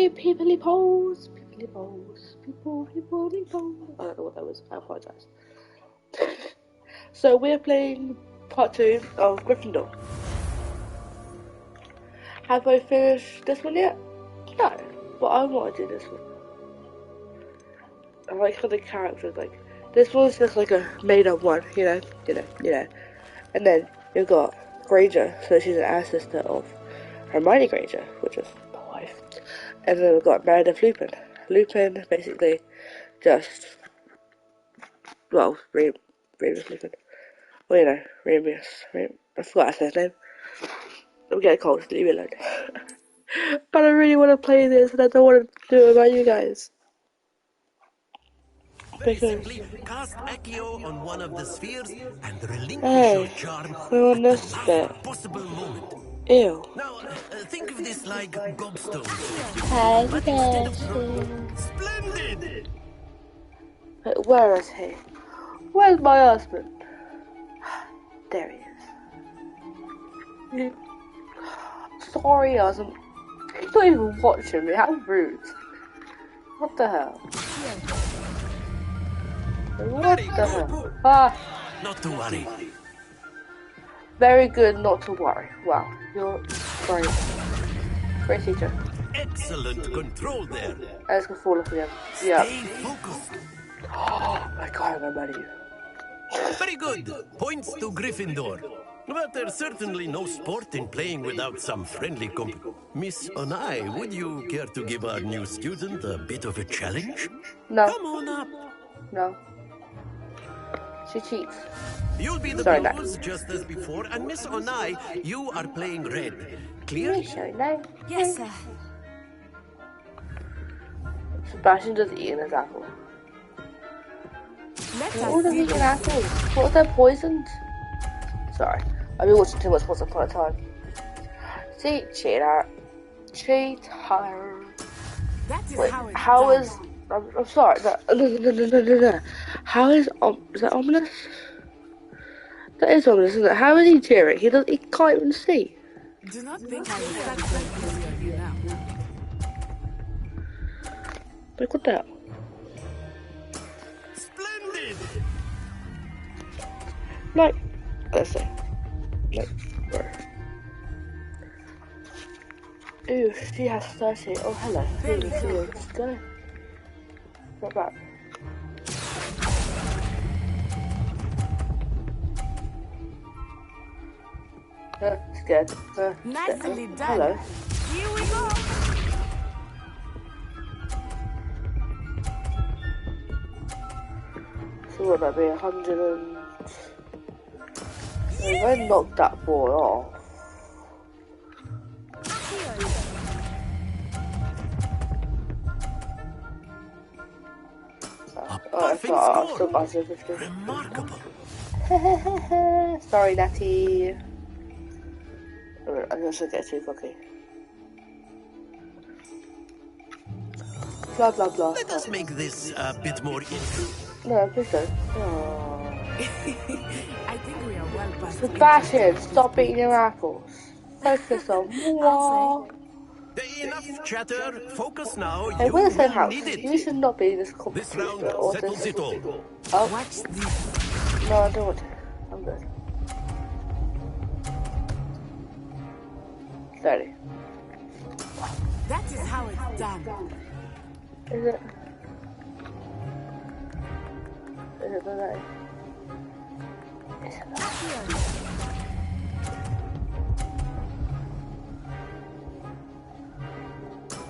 peoply polls, peoply polls, peoply polls. I don't know what that was. I apologise. So we're playing part 2 of Gryffindor. Have I finished this one yet? No, but I want to do this one. I like how the characters, like, this one's just like a made-up one, you know. And then you've got Granger, so she's an ancestor of Hermione Granger, which is my wife. And then we've got Meredith Lupin. Lupin, basically, just, well, Remus Lupin. Well, you know, Remus. I forgot I said his name. I'm getting cold, leave me alone. But I really want to play this, and I don't want to do it about you guys. Very simply, cast Accio on one of the spheres and relinquish your charm we're on at this the bit. last possible moment. Ew. Now, think of this like gobstones. Hi, But instead of throwing... Splendid! But where is he? Where's my husband? There he is. Sorry, husband. He's not even watching me. How rude. What the hell? What the hell? Ah. Not to worry. Very good, not to worry. Wow, you're great. Great teacher. Excellent control there. I just gonna fall off again. Yeah. Stay focused. Oh my god, I'm mad at you. Very good. Points to Gryffindor. But there's certainly no sport in playing without some friendly Miss Onai, would you care to give our new student a bit of a challenge? No. Come on up. No. She cheats. You'll be the blues just as before, and Miss Onai, you are playing red. Clear? Miss Onai? Yes, sir. Sebastian just eating his apple. Let They're all us just eating apples. What, they're poisoned? Sorry. I've been watching too much Once Upon a Time. See, cheater. Cheater. That is Wait, how is... I'm sorry. No. How is that ominous? That is ominous, isn't it? How is he cheering? He can't even see. Do not think I will start playing with you now. Like, what the hell? Splendid! Like, let's see. Like, where? Ooh, she has 30. Oh, hello. Let's go. Not bad. Scared. Nicely done. Hello. Here we go. So what would that be? 100 and... If I knocked that ball off. A perfect score. I've still 50. Remarkable. Sorry, Natty. I'm just gonna get too cocky. Blah blah blah. Let us make this a bit more interesting. No, please don't. Oh. I think we are well past. Sebastian, stop eating your apples. Focus on more. Enough chatter. Focus now. Hey, we're the same house. Need it. You should not be in this This competition. round or settles this. it all. Oh, Watch this. no, I don't want to. I'm good. 30. That is how it's done. Is it? Is it the 30? Is it the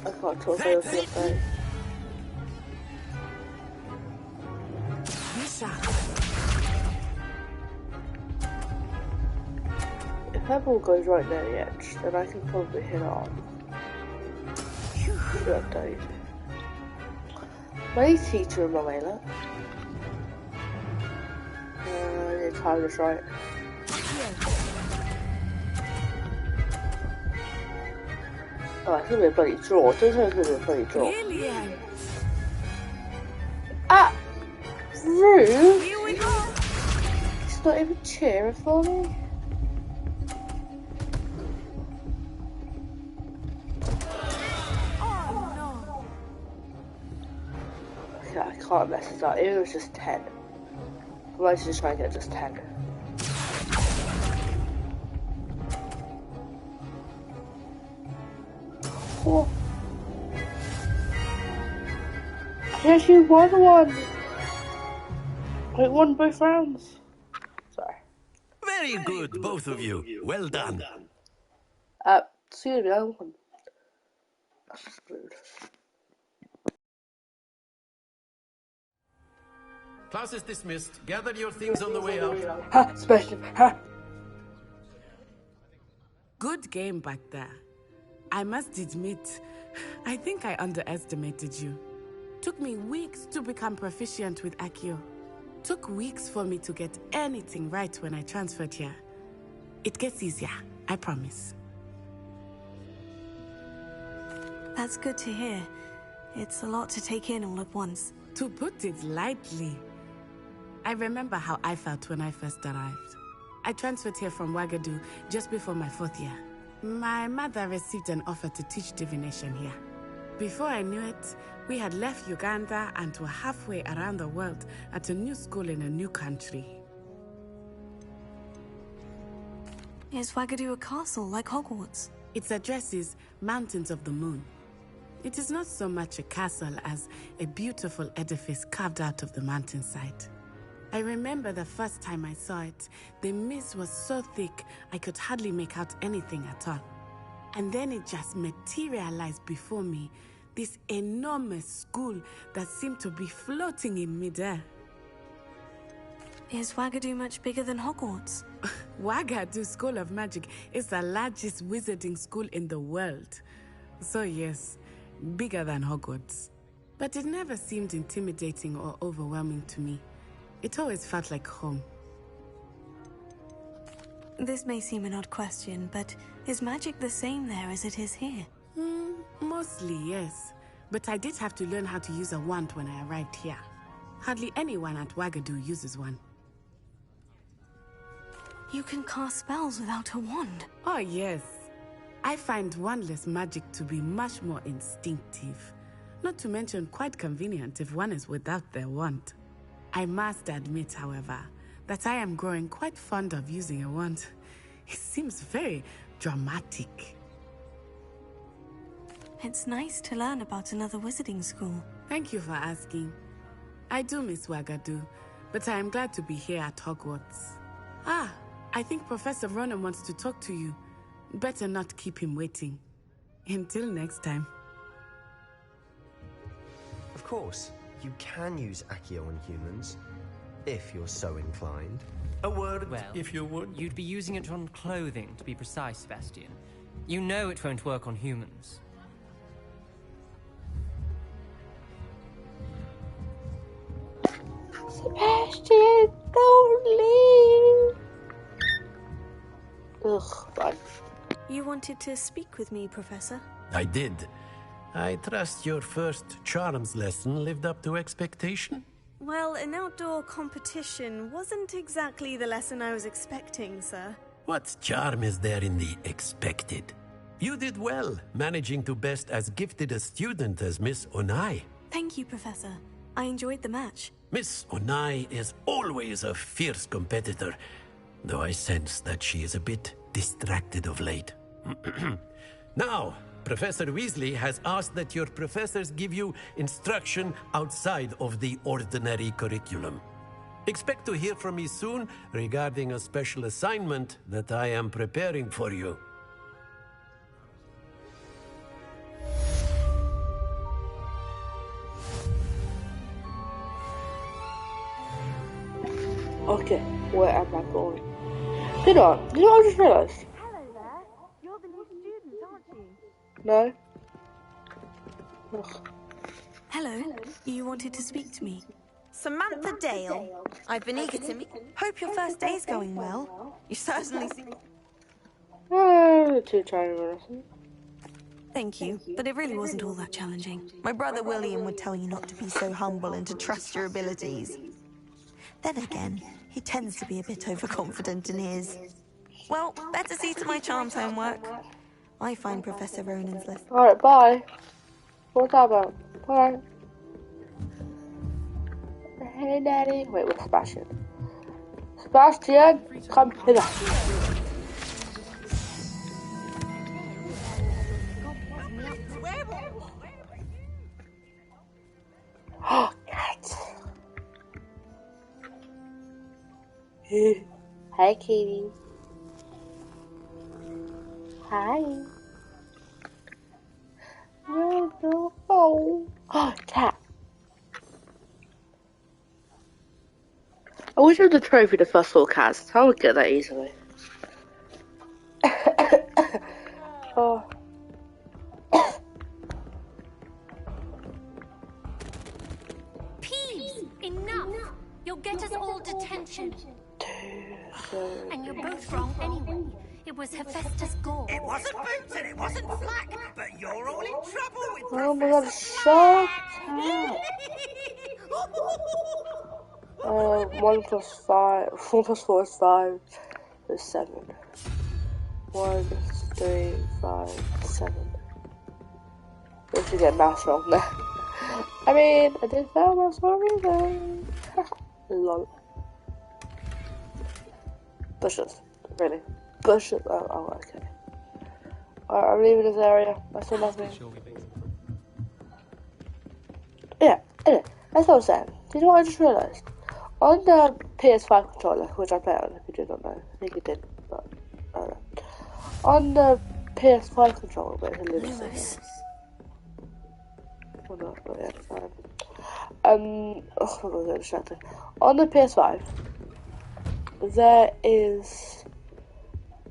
I can't talk over your face. Be sharp. If that ball goes right near the edge, then I can probably hit it on. Should have easy. My teacher in my way, look. I need to time this right. Oh, it's gonna be a bloody draw. Don't tell me it's gonna be a bloody draw. Brilliant. Ah! Rude! Here we go. It's not even cheering for me. Oh I can't mess this up. Even if it's just 10. I might just try and get just 10. Oh. I actually won one! I won both rounds. Sorry. Very good, both of you. Well done. Excuse me, I won. That's just rude. Class is dismissed. Gather your things on the way out. Ha! Special! Ha! Good game back there. I must admit, I think I underestimated you. Took me weeks to become proficient with Accio. Took weeks for me to get anything right when I transferred here. It gets easier, I promise. That's good to hear. It's a lot to take in all at once. To put it lightly, I remember how I felt when I first arrived. I transferred here from Ouagadougou just before my 4th year. My mother received an offer to teach divination here. Before I knew it, we had left Uganda and were halfway around the world at a new school in a new country. Is Ouagadougou a castle like Hogwarts? Its address is Mountains of the Moon. It is not so much a castle as a beautiful edifice carved out of the mountainside. I remember the first time I saw it, the mist was so thick I could hardly make out anything at all. And then it just materialized before me, this enormous school that seemed to be floating in midair. Is Ouagadougou much bigger than Hogwarts? Ouagadougou School of Magic is the largest wizarding school in the world. So yes, bigger than Hogwarts. But it never seemed intimidating or overwhelming to me. It always felt like home. This may seem an odd question, but is magic the same there as it is here? Mostly, yes. But I did have to learn how to use a wand when I arrived here. Hardly anyone at Ouagadougou uses one. You can cast spells without a wand? Oh, yes. I find wandless magic to be much more instinctive. Not to mention quite convenient if one is without their wand. I must admit, however, that I am growing quite fond of using a wand. It seems very dramatic. It's nice to learn about another wizarding school. Thank you for asking. I do miss Ouagadougou, but I am glad to be here at Hogwarts. Ah, I think Professor Ronan wants to talk to you. Better not keep him waiting. Until next time. Of course, you can use Accio on humans, if you're so inclined. A word, Well, if you would. You'd be using it on clothing, to be precise, Sebastian. You know it won't work on humans. Sebastian, don't leave! Ugh, fine. You wanted to speak with me, Professor? I did. I trust your first charms lesson lived up to expectation? Well, an outdoor competition wasn't exactly the lesson I was expecting, sir. What charm is there in the expected? You did well, managing to best as gifted a student as Miss Onai. Thank you, Professor. I enjoyed the match. Miss Onai is always a fierce competitor, though I sense that she is a bit distracted of late. Now, Professor Weasley has asked that your professors give you instruction outside of the ordinary curriculum. Expect to hear from me soon regarding a special assignment that I am preparing for you. Okay, where am I going? You know what I just realised? Hello there. You're the new student, aren't you? No? Ugh. Hello. You wanted to speak to me? Samantha Dale. I've been eager to meet. Hope your first day's going well. You certainly seem. Too trying to listen. Thank you, but it really wasn't all that challenging. My brother William would tell you not to be so humble and to trust your abilities. Then again, he tends to be a bit overconfident in his. Well, better see to my charms homework. I find Professor Ronan's lesson. Alright, bye. What's that about? Bye. Hey, Daddy. Wait, what's Sebastian? Sebastian, come hither. Oh, cat. Hi, Katie. Hi. No. Oh, cat. I wish I had the trophy to first four cats. I would get that easily. Oh. Peeves! Enough! You'll get us all detention. And you're both wrong anyway. It was Hephaestus Gore. It wasn't Boots and it wasn't Flack, but you're all in trouble with Oh my god, shut up! 1 plus 5, 4 plus 4 is 5, is 7. 1, 3, 5, 7. We should get maths wrong there. I mean, I did fail maths for a reason. Lol. Bushes. Really? Bushes. Oh, okay. Alright, I'm leaving this area. I saw nothing. Yeah, anyway, as I was saying, do you know what I just realised? On the PS5 controller, which I play on, if you did not know, I think you did, but I don't know. On the PS5 controller, where's a little thing? Oh no, not yet, fine. Oh, I'm gonna get distracted. On the PS5, there is,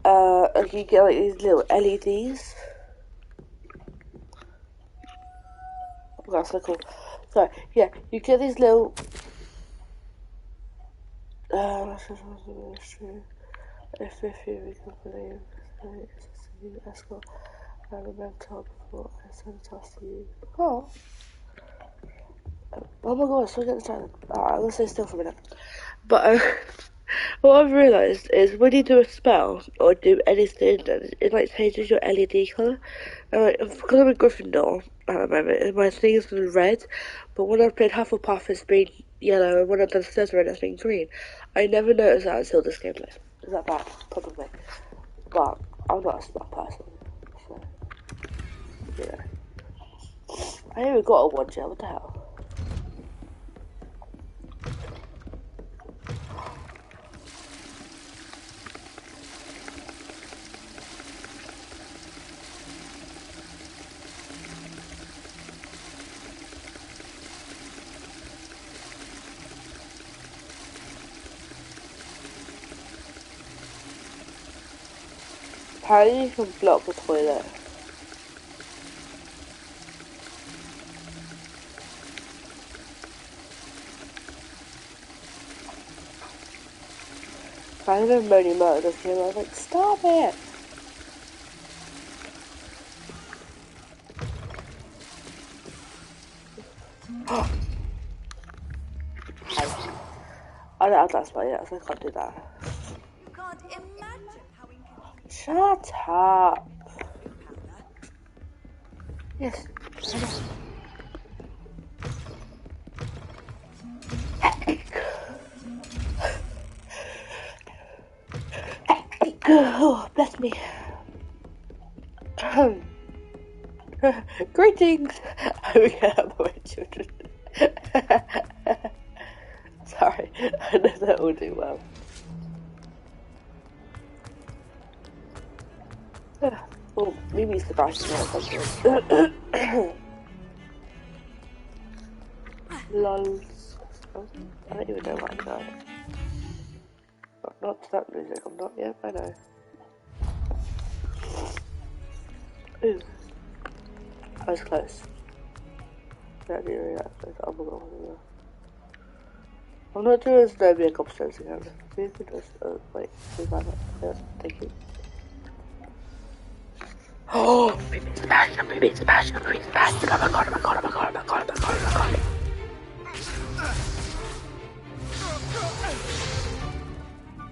like you get like these little LEDs. Oh, that's so cool. So, yeah, you get these little, if you can believe, it's a new escort. I remember before I sent a task to you. Oh. Oh my god, so get the time. I'm gonna stay still for a minute. But what I've realised is when you do a spell or do anything, it like changes your LED colour. Because I'm a Gryffindor at the moment, my thing is red, but when I've played Hufflepuff it's been yellow, and when I've done Slytherin it's been green. I never noticed that until this gameplay. Is that bad? Probably. But I'm not a smart person, so yeah. I even got a 1 gel, what the hell? Apparently you can block the toilet. I had a moaning murder of him, I was like, stop it! I don't have that spell yet, so I can't do that. God, imagine how inconvenient. Shut up! Yes. Oh, bless me. Greetings! I will get out of the way, children. Sorry, I know that will do well. Oh, maybe it's the Sebastian or something. Lols. I don't even know what I'm doing. Not to that music, I'm not yet, I know. Ooh. I was close. That didn't really that close. Oh my god. I'm not doing this no being competitions again. You can just, wait, yes, thank you. Oh, baby Sebastian, baby Sebastian, baby Sebastian, oh my god, oh my god, oh my god, oh my god, oh my god, oh my god.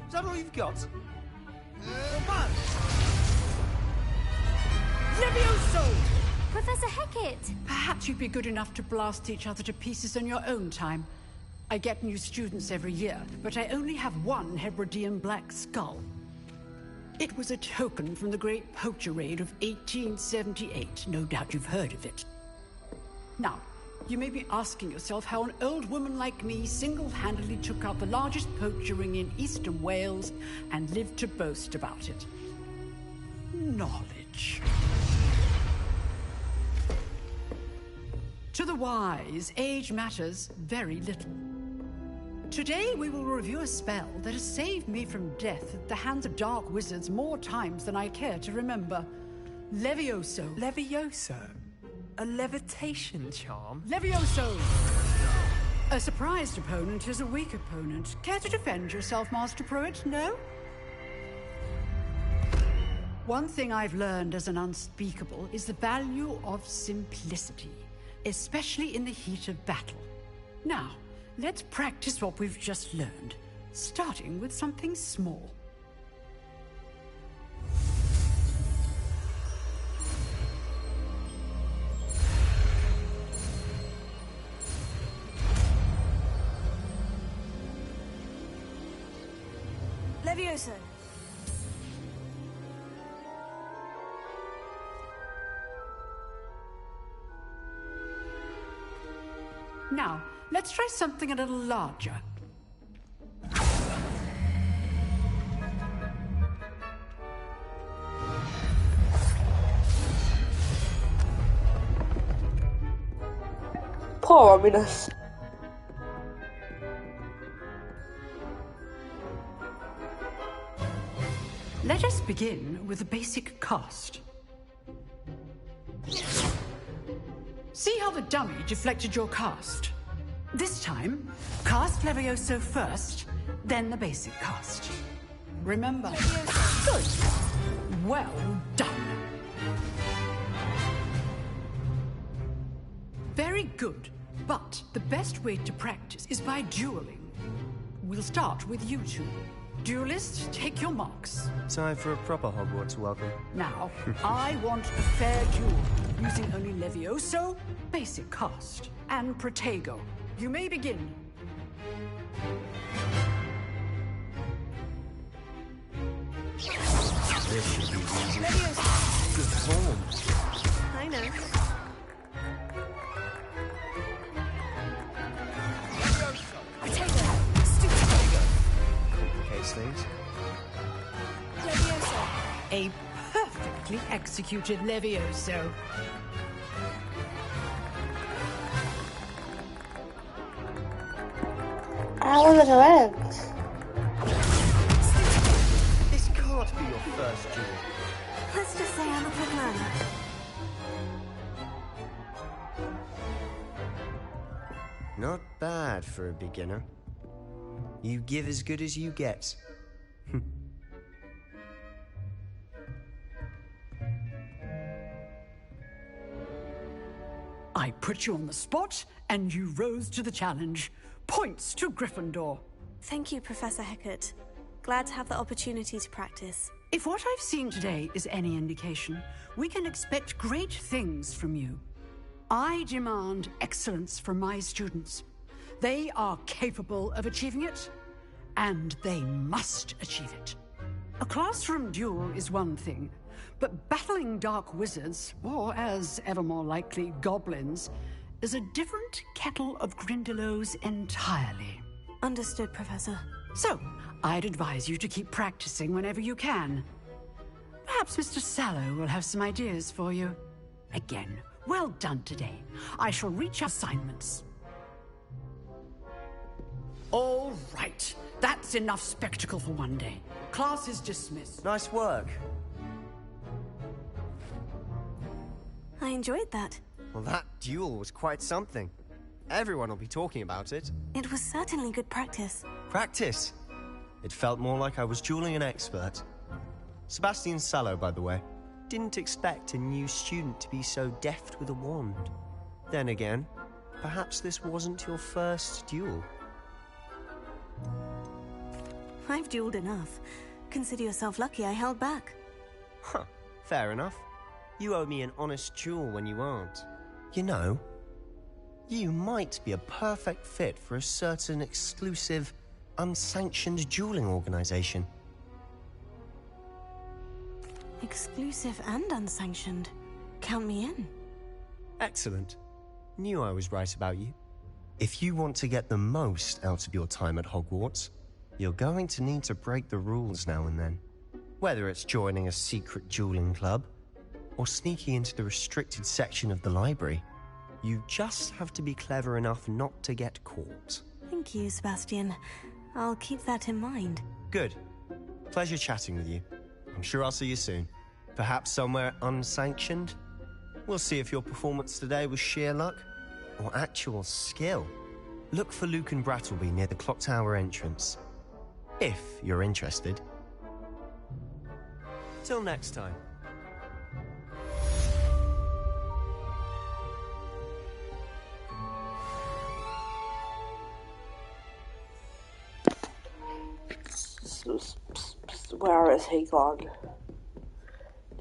Is that all you've got? Levioso! Professor Hecat! Perhaps you'd be good enough to blast each other to pieces on your own time. I get new students every year, but I only have one Hebridean black skull. It was a token from the Great Poacher Raid of 1878. No doubt you've heard of it. Now, you may be asking yourself how an old woman like me single-handedly took out the largest poacher ring in eastern Wales and lived to boast about it. Knowledge. To the wise, age matters very little. Today we will review a spell that has saved me from death at the hands of dark wizards more times than I care to remember. Levioso. Levioso? A levitation charm? Levioso! A surprised opponent is a weak opponent. Care to defend yourself, Master Pruitt? No? One thing I've learned as an unspeakable is the value of simplicity, especially in the heat of battle. Now, let's practice what we've just learned, starting with something small. Levioso. Now, let's try something a little larger. Poor Ominous. Let us begin with a basic cast. See how the dummy deflected your cast? This time, cast Levioso first, then the basic cast. Remember? Good. Well done. Very good, but the best way to practice is by dueling. We'll start with you two. Duelists, take your marks. Time for a proper Hogwarts welcome. Now, I want a fair duel, using only Levioso, basic cast, and Protego. You may begin. This should be easy. Levioso. Good form. I know. Complicates things. Levioso. A perfectly executed Levioso. I want to end. This can't be your first duel. Let's just say I'm a quick learner. Not bad for a beginner. You give as good as you get. I put you on the spot, and you rose to the challenge. Points to Gryffindor. Thank you, Professor Hecat. Glad to have the opportunity to practice. If what I've seen today is any indication, we can expect great things from you. I demand excellence from my students. They are capable of achieving it, and they must achieve it. A classroom duel is one thing, but battling dark wizards, or as ever more likely, goblins, is a different kettle of Grindylows entirely. Understood, Professor. So, I'd advise you to keep practicing whenever you can. Perhaps Mr. Sallow will have some ideas for you. Again, well done today. I shall reach assignments. All right. That's enough spectacle for one day. Class is dismissed. Nice work. I enjoyed that. Well, that duel was quite something. Everyone will be talking about it. It was certainly good practice. Practice? It felt more like I was dueling an expert. Sebastian Sallow, by the way. Didn't expect a new student to be so deft with a wand. Then again, perhaps this wasn't your first duel. I've dueled enough. Consider yourself lucky I held back. Huh, fair enough. You owe me an honest duel when you aren't. You know, You might be a perfect fit for a certain exclusive, unsanctioned dueling organization. Exclusive and unsanctioned. Count me in. Excellent. Knew I was right about you. If you want to get the most out of your time at Hogwarts, you're going to need to break the rules now and then. Whether it's joining a secret dueling club, or sneaking into the restricted section of the library, you just have to be clever enough not to get caught. Thank you, Sebastian. I'll keep that in mind. Good. Pleasure chatting with you. I'm sure I'll see you soon. Perhaps somewhere unsanctioned? We'll see if your performance today was sheer luck or actual skill. Look for Luke and Brattleby near the clock tower entrance. If you're interested. Till next time. Where is he gone?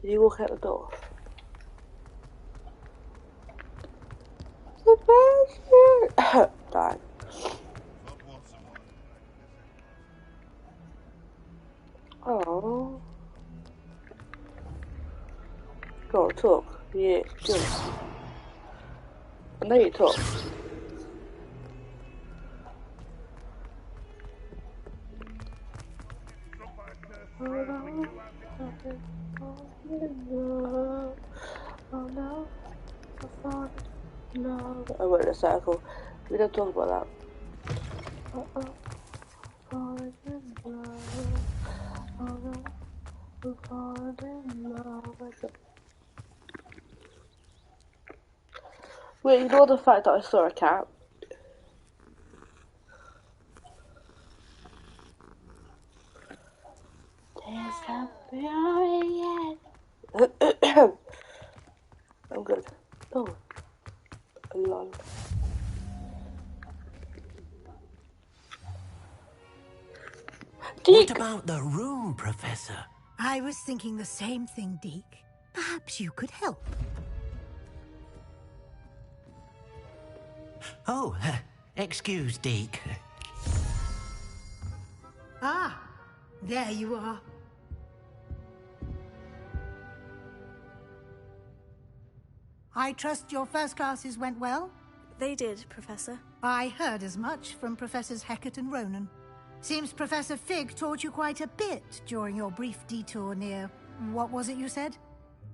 Did he walk out the door? Sebastian! Died. Oh. Go on, talk. Yeah, good. I know you talk. No, I went in a circle. We don't talk about that. Falling in love. Oh no, falling in love. Wait, ignore the fact that I saw a cat. There's something on it. I'm good. Oh. Lol. What about the room, Professor? I was thinking the same thing, Deke. Perhaps you could help. Oh, excuse, Deke. Ah, there you are. I trust your first classes went well? They did, Professor. I heard as much from Professors Hecat and Ronan. Seems Professor Fig taught you quite a bit during your brief detour near... what was it you said?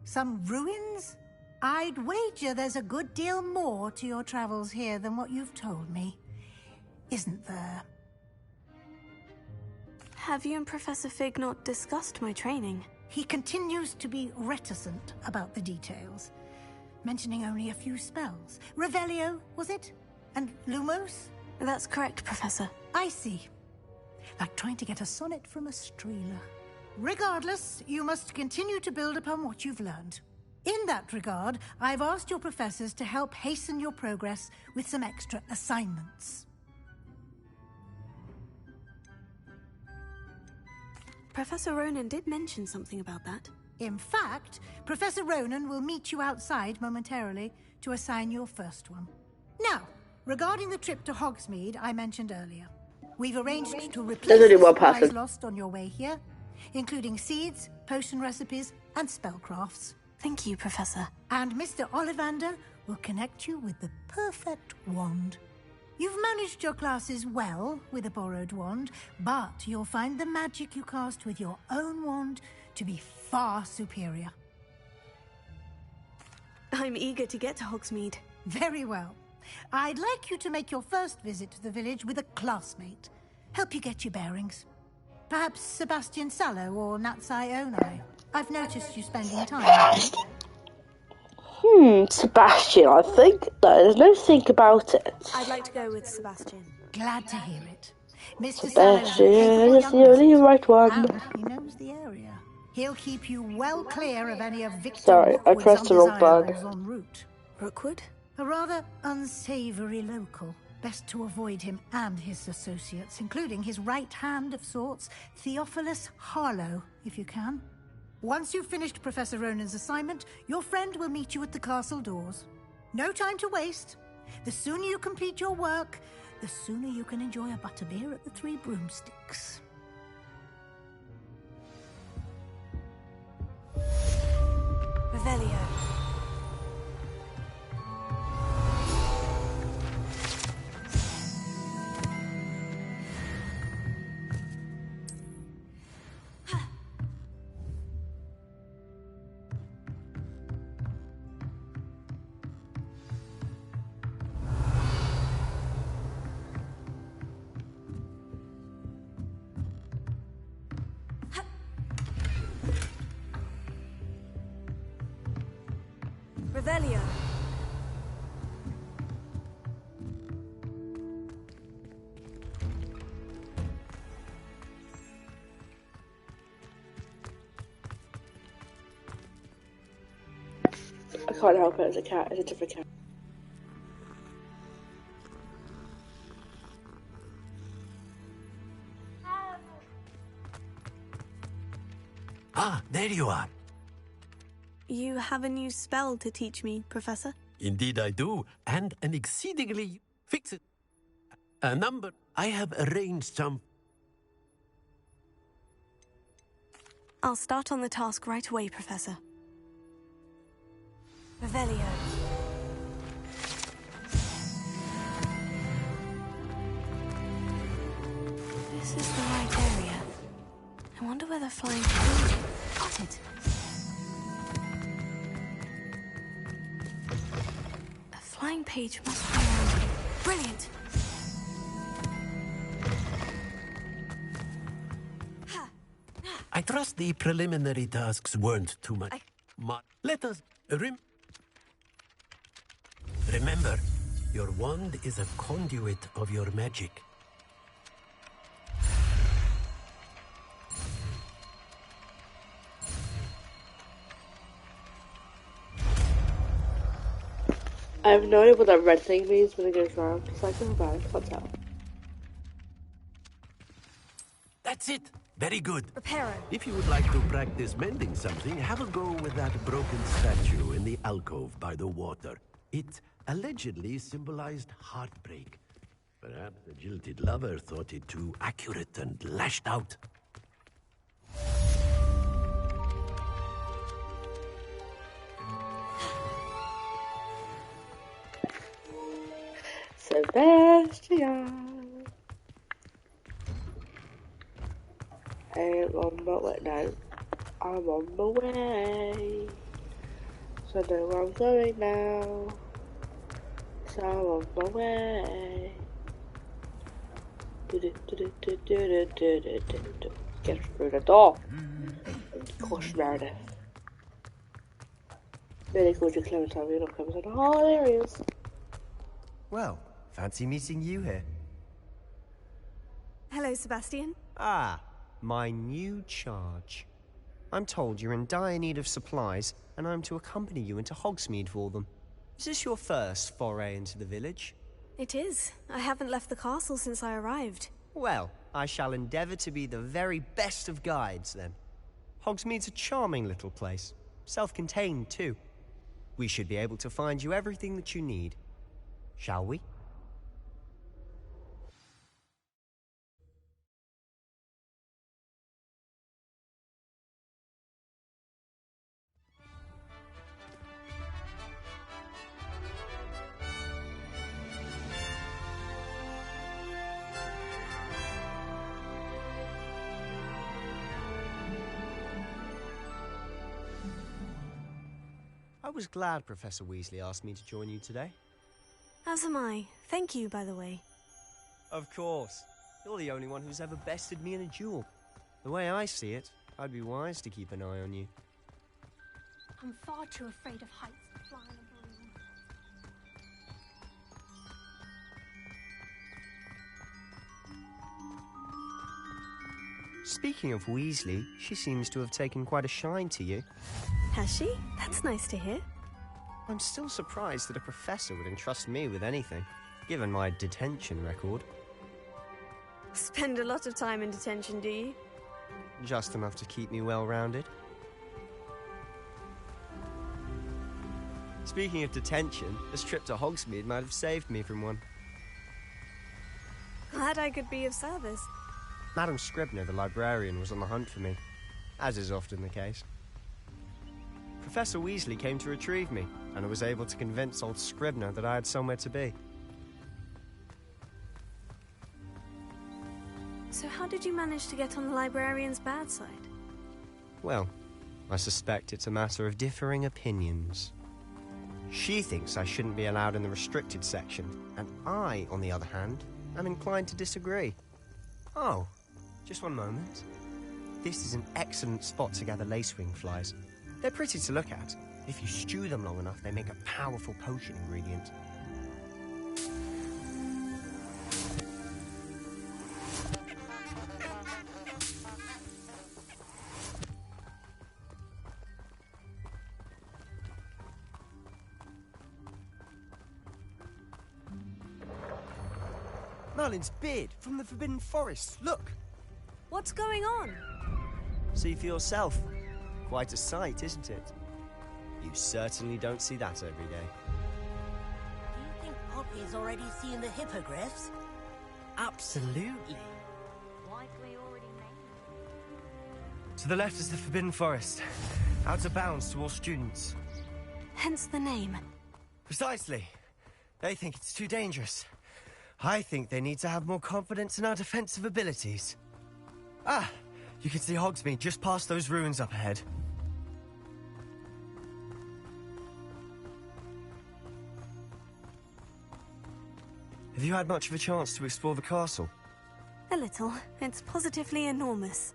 Some ruins? I'd wager there's a good deal more to your travels here than what you've told me. Isn't there? Have you and Professor Fig not discussed my training? He continues to be reticent about the details, mentioning only a few spells. Revelio, was it? And Lumos? That's correct, Professor. I see. Like trying to get a sonnet from a streeler. Regardless, you must continue to build upon what you've learned. In that regard, I've asked your professors to help hasten your progress with some extra assignments. Professor Ronan did mention something about that. In fact, Professor Ronan will meet you outside momentarily to assign your first one. Now, regarding the trip to Hogsmeade I mentioned earlier, we've arranged to replace the supplies lost on your way here, including seeds, potion recipes, and spellcrafts. Thank you, Professor. And Mr. Ollivander will connect you with the perfect wand. You've managed your classes well with a borrowed wand, but you'll find the magic you cast with your own wand to be far superior. I'm eager to get to Hogsmeade. Very well. I'd like you to make your first visit to the village with a classmate. Help you get your bearings. Perhaps Sebastian Sallow or Natsai Onai. I've noticed you spending time with them. Sebastian, I think. No, there's no think about it. I'd like to go with Sebastian. Glad to hear it. Mr. Sebastian is the only right one. And he knows the area. He'll keep you well clear of any of Victor Sorry, I pressed the wrong button. En route. Rookwood? A rather unsavory local. Best to avoid him and his associates, including his right hand of sorts, Theophilus Harlow, if you can. Once you've finished Professor Ronan's assignment, your friend will meet you at the castle doors. No time to waste. The sooner you complete your work, the sooner you can enjoy a butterbeer at the Three Broomsticks. Revelio. Revelio. I can't help it, it's a cat, it's a different cat. Ah, there you are. You have a new spell to teach me, Professor? Indeed I do, and an exceedingly fix it. A number. I have arranged some. I'll start on the task right away, Professor. Revelio. This is the right area. I wonder where the flying page... Got it. A flying page must be around here. Brilliant! I trust the preliminary tasks weren't too much. Let us remember, your wand is a conduit of your magic. I have no idea what that red thing means when it goes round. It's like, oh man, I can't tell. That's it. Very good. Reparo. If you would like to practice mending something, have a go with that broken statue in the alcove by the water. It allegedly symbolized heartbreak. Perhaps the jilted lover thought it too accurate and lashed out. Sebastian. I'm on my way now. I'm on my way. So I know where I'm going now. So I'm on my way. Get through the door. Gosh, Meredith. Really called you Clementine, you're not Clementine. Oh, there he is. Well, fancy meeting you here. Hello, Sebastian. Ah, my new charge. I'm told you're in dire need of supplies, and I'm to accompany you into Hogsmeade for them. Is this your first foray into the village? It is. I haven't left the castle since I arrived. Well, I shall endeavour to be the very best of guides, then. Hogsmeade's a charming little place. Self-contained, too. We should be able to find you everything that you need. Shall we? I was glad Professor Weasley asked me to join you today. As am I. Thank you, by the way. Of course. You're the only one who's ever bested me in a duel. The way I see it, I'd be wise to keep an eye on you. I'm far too afraid of heights to fly in a balloon. Speaking of Weasley, she seems to have taken quite a shine to you. Has she? That's nice to hear. I'm still surprised that a professor would entrust me with anything, given my detention record. Spend a lot of time in detention, do you? Just enough to keep me well-rounded. Speaking of detention, this trip to Hogsmeade might have saved me from one. Glad I could be of service. Madam Scribner, the librarian, was on the hunt for me, as is often the case. Professor Weasley came to retrieve me, and I was able to convince old Scribner that I had somewhere to be. So how did you manage to get on the librarian's bad side? Well, I suspect it's a matter of differing opinions. She thinks I shouldn't be allowed in the restricted section, and I, on the other hand, am inclined to disagree. Oh, just one moment. This is an excellent spot to gather lacewing flies. They're pretty to look at. If you stew them long enough, they make a powerful potion ingredient. Merlin's beard from the Forbidden Forest. Look! What's going on? See for yourself. Quite a sight, isn't it? You certainly don't see that every day. Do you think Poppy's already seen the hippogriffs? Absolutely. Likely already made. To the left is the Forbidden Forest. Out of bounds to all students. Hence the name. Precisely. They think it's too dangerous. I think they need to have more confidence in our defensive abilities. Ah, you can see Hogsmeade just past those ruins up ahead. Have you had much of a chance to explore the castle? A little. It's positively enormous.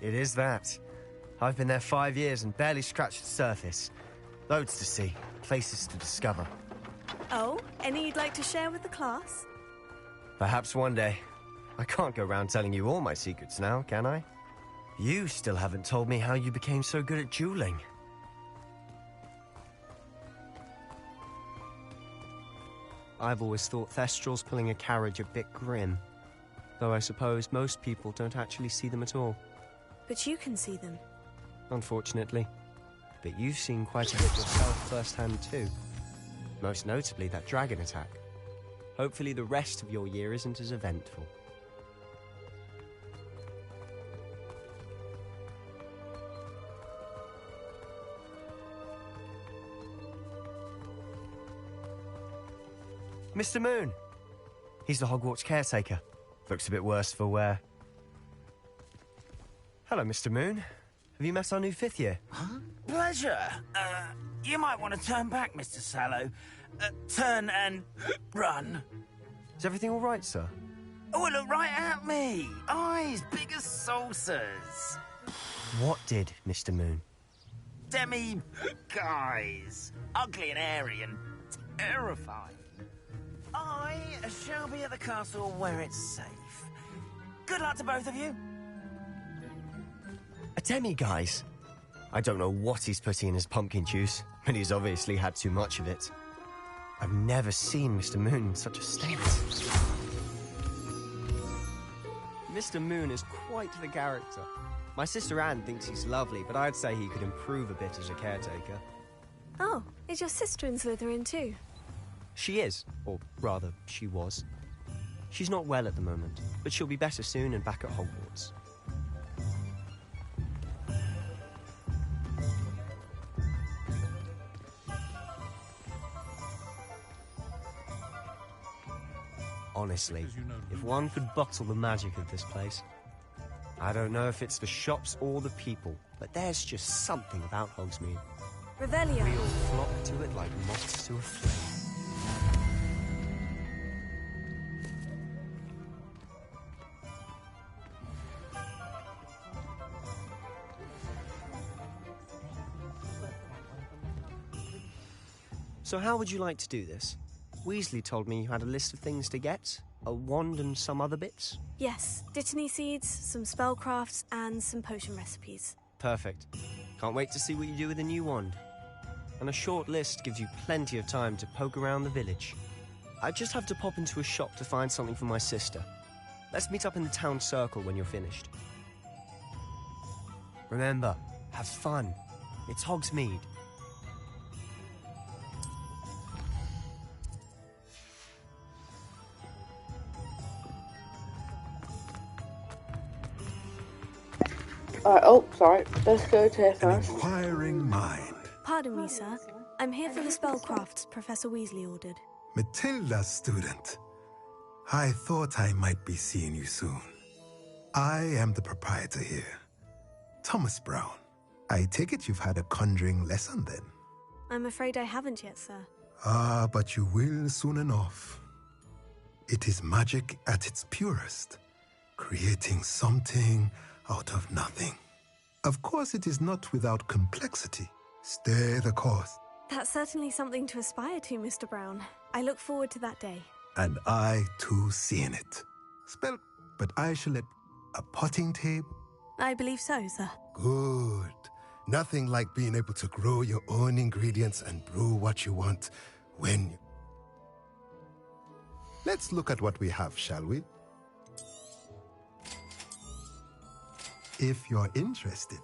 It is that. I've been there 5 years and barely scratched the surface. Loads to see, places to discover. Oh, any you'd like to share with the class? Perhaps one day. I can't go around telling you all my secrets now, can I? You still haven't told me how you became so good at dueling. I've always thought Thestrals pulling a carriage a bit grim. Though I suppose most people don't actually see them at all. But you can see them. Unfortunately. But you've seen quite a bit yourself firsthand too. Most notably that dragon attack. Hopefully the rest of your year isn't as eventful. Mr. Moon! He's the Hogwarts caretaker. Looks a bit worse for wear. Hello, Mr. Moon. Have you met our new 5th year? Huh? Pleasure. You might want to turn back, Mr. Sallow. Turn and run. Is everything all right, sir? Oh, look right at me. Eyes big as saucers. What did, Mr. Moon? Guys. Ugly and airy and terrifying. I shall be at the castle where it's safe. Good luck to both of you. A demi-guise? I don't know what he's putting in his pumpkin juice, but he's obviously had too much of it. I've never seen Mr. Moon in such a state. Mr. Moon is quite the character. My sister Anne thinks he's lovely, but I'd say he could improve a bit as a caretaker. Oh, is your sister in Slytherin too? She is, or rather, she was. She's not well at the moment, but she'll be better soon and back at Hogwarts. Honestly, if one could bottle the magic of this place. I don't know if it's the shops or the people, but there's just something about Hogsmeade. Revelio. We all flock to it like moths to a flame. So how would you like to do this? Weasley told me you had a list of things to get. A wand and some other bits? Yes, dittany seeds, some spellcrafts, and some potion recipes. Perfect. Can't wait to see what you do with the new wand. And a short list gives you plenty of time to poke around the village. I just have to pop into a shop to find something for my sister. Let's meet up in the town circle when you're finished. Remember, have fun. It's Hogsmeade. Alright, oh, sorry. Let's go to here first. An inquiring mind. Pardon me, sir. I'm here for the spellcrafts Professor Weasley ordered. Matilda's student. I thought I might be seeing you soon. I am the proprietor here, Thomas Brown. I take it you've had a conjuring lesson then? I'm afraid I haven't yet, sir. Ah, but you will soon enough. It is magic at its purest, creating something out of nothing. Of course, it is not without complexity. Stay the course. That's certainly something to aspire to, Mr. Brown. I look forward to that day. And I, too, seeing it. But I shall let a potting table? I believe so, sir. Good. Nothing like being able to grow your own ingredients and brew what you want when you... Let's look at what we have, shall we? If you're interested,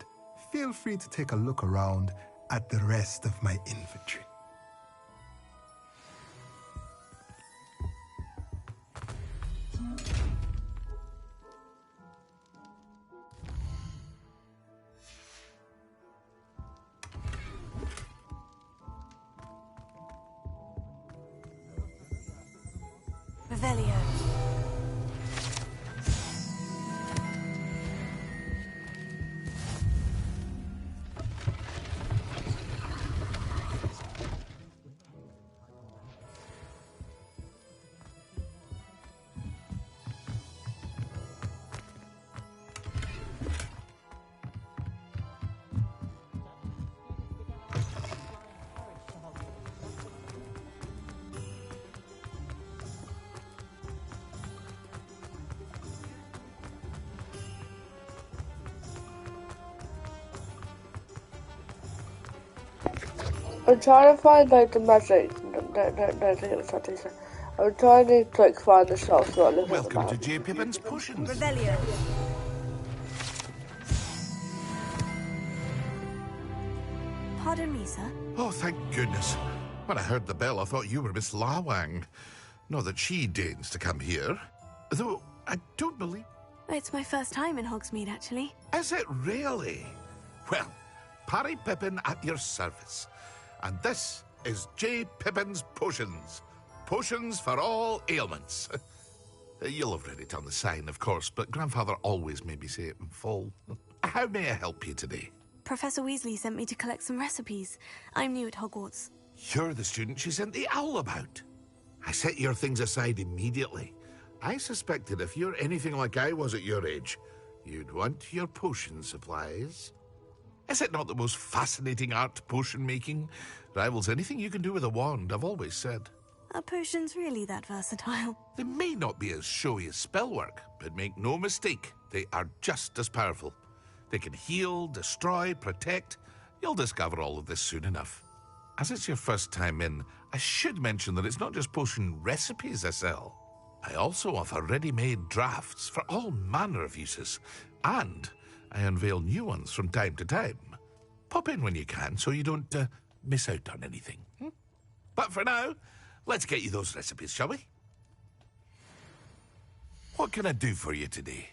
feel free to take a look around at the rest of my inventory. Revelio. I'm trying to find like the magic. No, it's not decent. I'm trying to like find the shops so I look at the Welcome map. to J. Pippin's Potions. Revelio. Pardon me, sir. Oh, thank goodness. When I heard the bell, I thought you were Miss Lawang. Not that she deigns to come here. Though, I don't believe... It's my first time in Hogsmeade, actually. Is it really? Well, Parry Pippin at your service. And this is J. Pippin's Potions. Potions for all ailments. You'll have read it on the sign, of course, but Grandfather always made me say it in full. How may I help you today? Professor Weasley sent me to collect some recipes. I'm new at Hogwarts. You're the student she sent the owl about. I set your things aside immediately. I suspected if you're anything like I was at your age, you'd want your potion supplies. Is it not the most fascinating art, potion making? Rivals anything you can do with a wand, I've always said. Are potions really that versatile? They may not be as showy as spellwork, but make no mistake, they are just as powerful. They can heal, destroy, protect. You'll discover all of this soon enough. As it's your first time in, I should mention that it's not just potion recipes I sell. I also offer ready-made drafts for all manner of uses, and I unveil new ones from time to time. Pop in when you can so you don't miss out on anything. But for now, let's get you those recipes, shall we? What can I do for you today?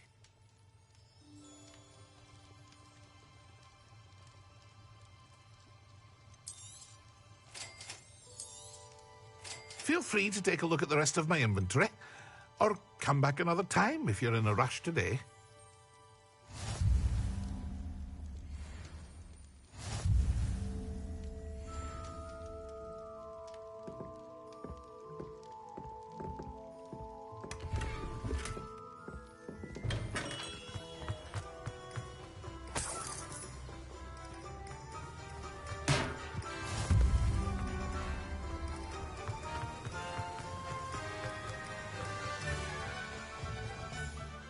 Feel free to take a look at the rest of my inventory, or come back another time if you're in a rush today.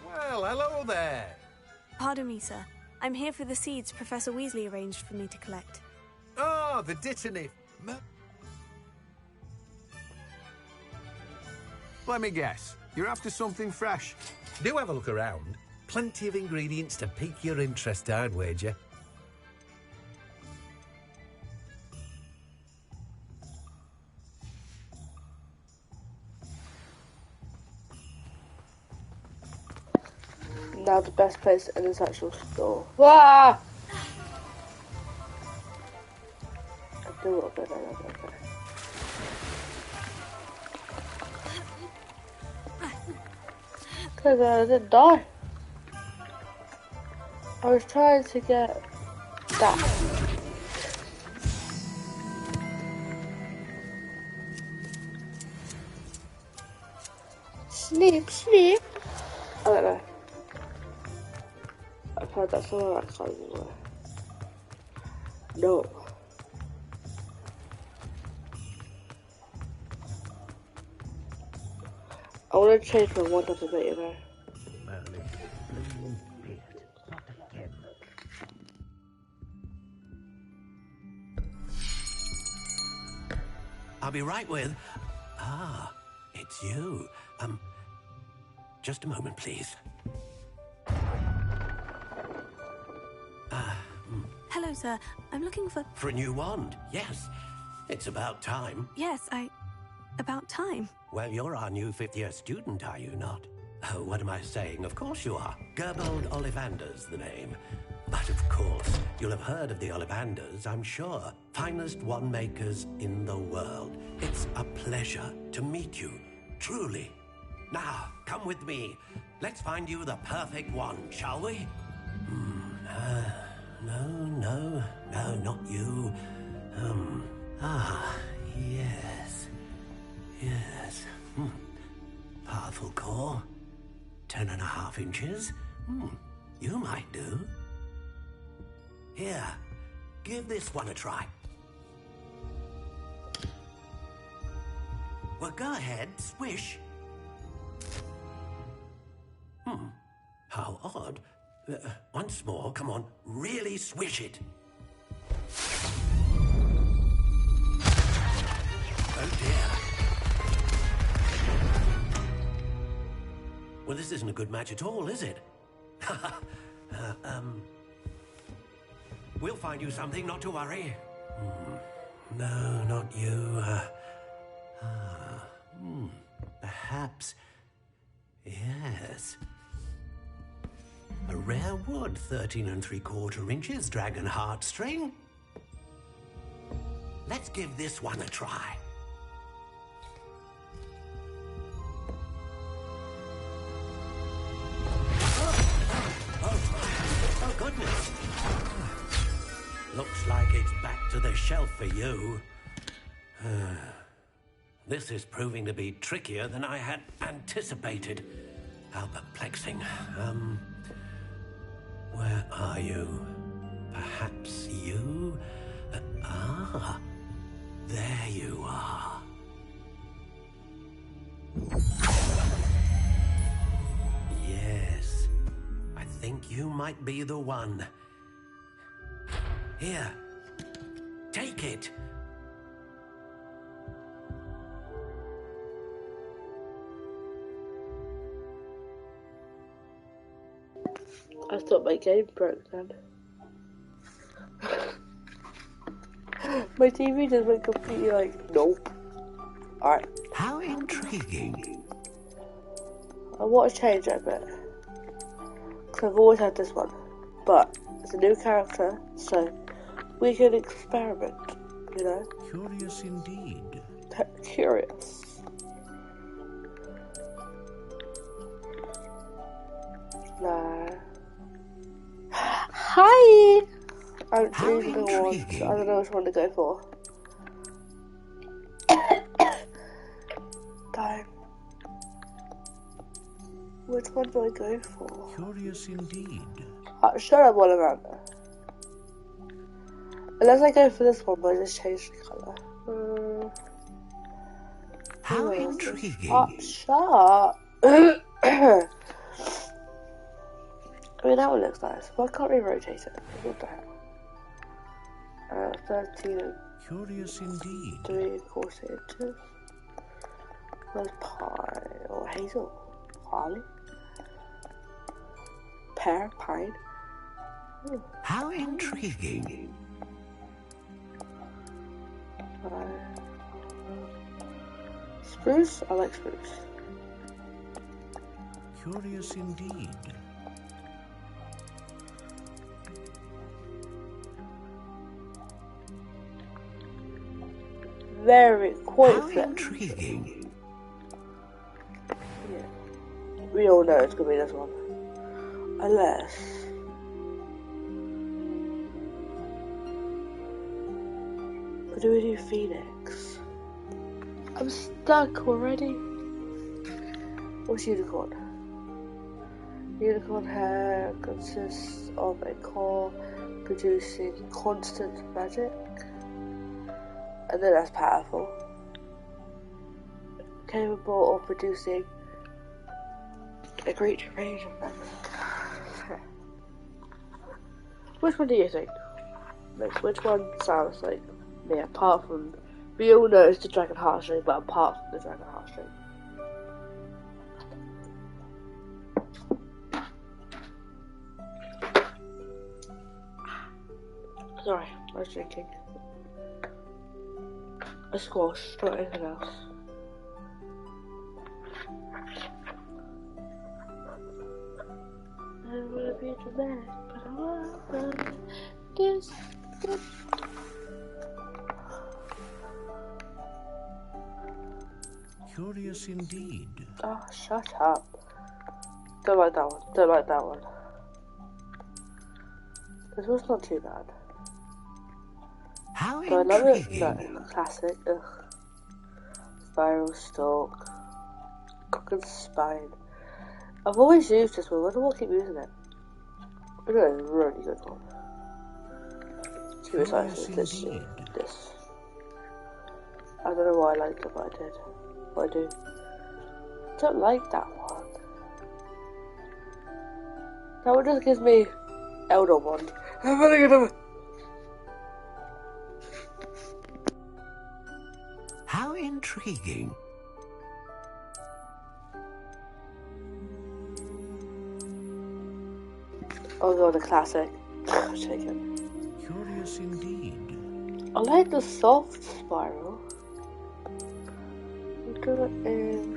Well, hello there. Pardon me, sir. I'm here for the seeds Professor Weasley arranged for me to collect. Oh, the Dittany. Let me guess. You're after something fresh. Do have a look around. Plenty of ingredients to pique your interest, I'd wager. now the best place in this actual store. Ah! I do a little bit. Because I didn't die. I was trying to get that. Sleep, sleep. I don't know. I've heard that somewhere. I can't remember. No. I want to change my wand up a bit, you know. I'll be right with... Ah, it's you. Just a moment, please. Hello, sir. I'm looking for... For a new wand, yes. It's about time. Yes, about time. Well, you're our new fifth-year student, are you not? Oh, what am I saying? Of course you are. Gerbold Ollivander's the name. But of course, you'll have heard of the Ollivanders, I'm sure. Finest wand makers in the world. It's a pleasure to meet you, truly. Now, come with me. Let's find you the perfect wand, shall we? No, not you. Yes. Powerful core. 10.5 inches. You might do. Here, give this one a try. Well, go ahead, swish. How odd. Once more, come on, really swish it. Oh dear. Well, this isn't a good match at all, is it? We'll find you something, not to worry. No, not you. Perhaps... Yes. A rare wood, 13 3/4 inches, dragon heartstring. Let's give this one a try. Oh, goodness. Looks like it's back to the shelf for you. This is proving to be trickier than I had anticipated. How perplexing. Where are you? Perhaps you? There you are. Yes, I think you might be the one. Here, take it. I thought my game broke then. My TV just went completely like, nope. Alright. How intriguing. I want to change it a bit. Because I've always had this one. But it's a new character, so we can experiment, you know? Curious indeed. Curious. Nah. Hi! I don't know which one to go for. Time. Which one do I go for? Curious indeed. Shut up, Ollivander. Unless I go for this one, but I just change the colour. How intriguing. Oh, shut. I mean, that one looks nice. Why can't we rotate it? What the hell? 13 Curious indeed. 3/4 inches. Where's pine or hazel? Holly? Pear, pine. How intriguing. Spruce? I like spruce. Curious indeed. quite How flip. intriguing. Yeah. We all know it's gonna be this one. Unless... What do we do, Phoenix? I'm stuck already. What's unicorn? Unicorn hair consists of a core producing constant magic. And then that's powerful. Capable of producing a great range of magic. Which one do you think? Like, which one sounds like me apart from... We all know it's the dragon heartstring, but apart from the dragon heartstring. Sorry, I was drinking a squash, not anything else. I wanna be dramatic, but I wanna this. Curious indeed. Oh, shut up. Don't like that one. Don't like that one. This one's not too bad. How Do I love it? intriguing. No. Classic. Ugh. Spiral stalk. Cock and spine. I've always used this one. Why do I keep using it? I know it's a really good one. Curious This. I don't know why I liked it, but I did. But I do. I don't like that one. That one just gives me Elder Wand. I'm really gonna... How intriguing. I'll go with the classic. Take it. Curious indeed. I like the soft spiral. We'll do it in...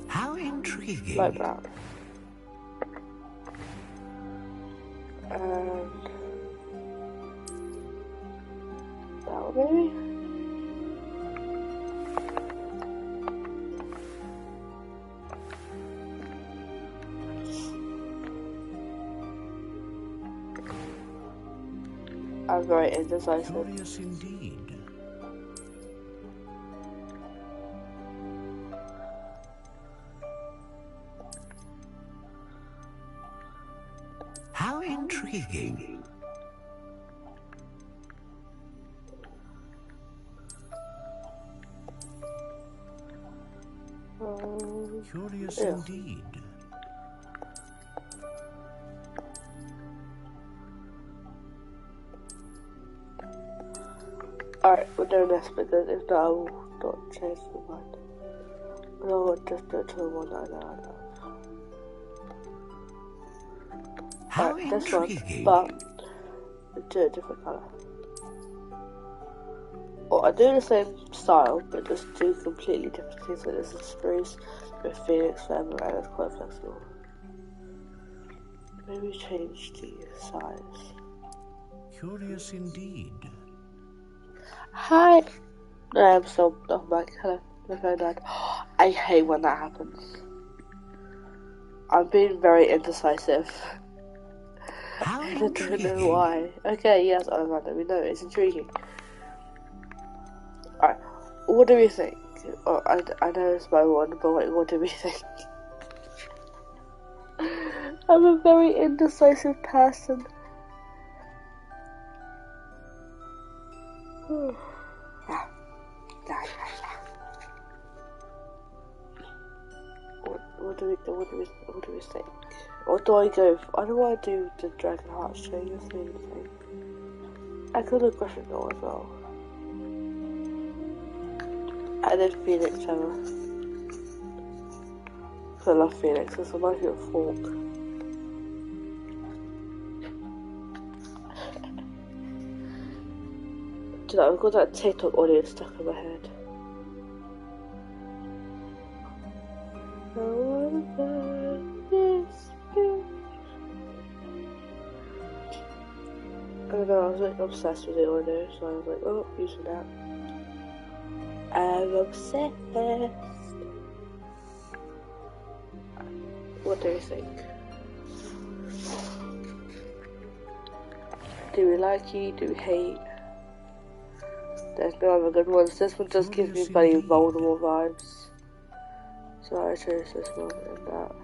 How intriguing. Light brown. And... that one maybe? I'm very indecisive. Curious indeed. How intriguing. Curious indeed. Alright, we're doing this because if not, I will not change my mind. But I will just do it to the one that I know. Alright, this one, but do a different colour. Or I do the same style, but just do completely different things. Like this is spruce with phoenix feather, and it's quite flexible. Maybe change the size. Curious indeed. Hi! No, I'm still back. Hello. My phone died. I hate when that happens. I'm being very indecisive. I don't know why. Okay, yes, Amanda, we know it's intriguing. Alright, what do we think? Oh, I know it's my one, but wait, what do we think? I'm a very indecisive person. What do we think? Or do I go? I don't want to do the dragon heartstring thing. I could have Gryffindor as well. And then Phoenix feather. Because I love Phoenix. It's a nice little fork. Do you know, I've got that TikTok audio stuck in my head. I don't know, I was like obsessed with it all day, so I was like, oh, using that. I'm obsessed. What do you think? Do we like you? Do we hate? There's no other good ones. This one just gives me bloody Voldemort vibes. So I chose this one and that.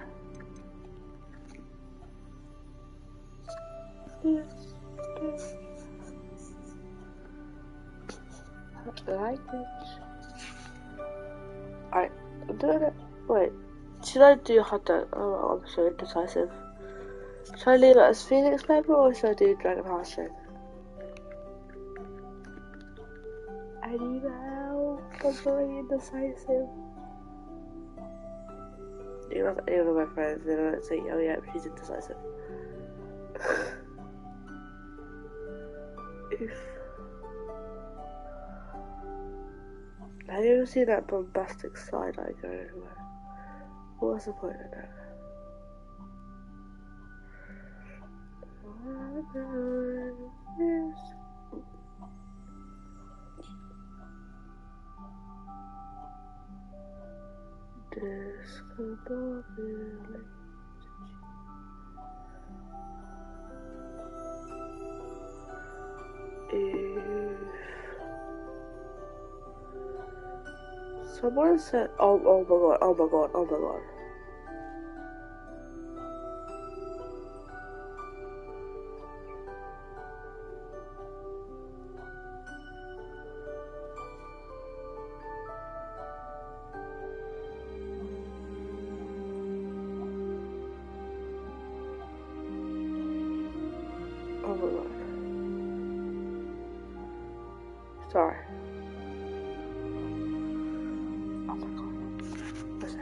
Language. Alright, I'm doing it. Wait, should I do hot dog? Oh, I'm so indecisive. Should I leave it as Phoenix Pepper or should I do Dragon Heartstring? I need help. I'm very indecisive. Even my friends, they don't say, oh yeah, she's indecisive. Have you ever seen that bombastic side eye go everywhere? What's the point of that? Someone said, oh my god, oh my god, oh my god. Oh my god. Sorry. Oh my god. What's that?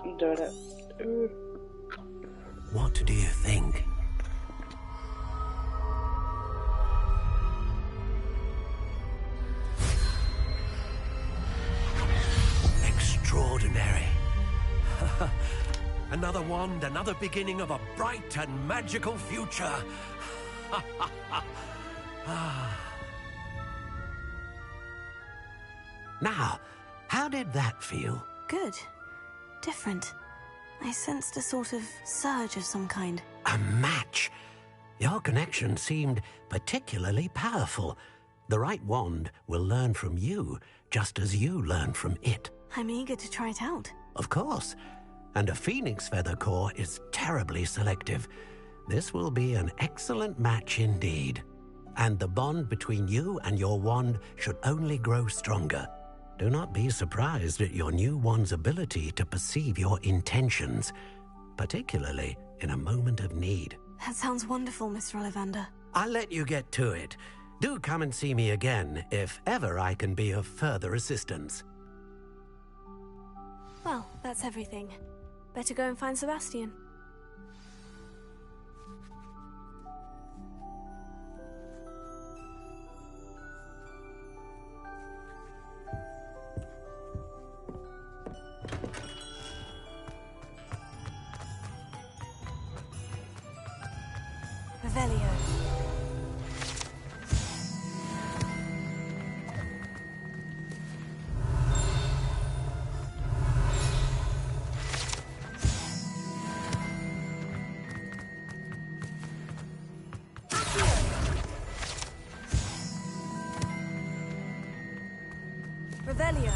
I'm doing it. What do you think? Extraordinary. Another wand, another beginning of a bright and magical future. Now, how did that feel? Good. Different. I sensed a sort of surge of some kind. A match? Your connection seemed particularly powerful. The right wand will learn from you, just as you learn from it. I'm eager to try it out. Of course. And a phoenix feather core is terribly selective. This will be an excellent match indeed. And the bond between you and your wand should only grow stronger. Do not be surprised at your new wand's ability to perceive your intentions, particularly in a moment of need. That sounds wonderful, Mr. Ollivander. I'll let you get to it. Do come and see me again if ever I can be of further assistance. Well, that's everything. Better go and find Sebastian. Revelio. Revelio.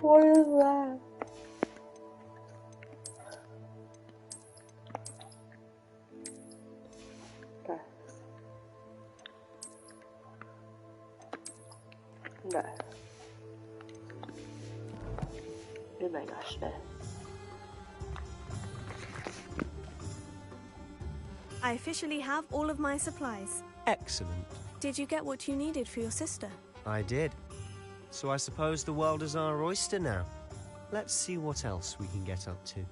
What is that? No. Oh my gosh, no. I officially have all of my supplies. Excellent. Did you get what you needed for your sister? I did. So I suppose the world is our oyster now. Let's see what else we can get up to.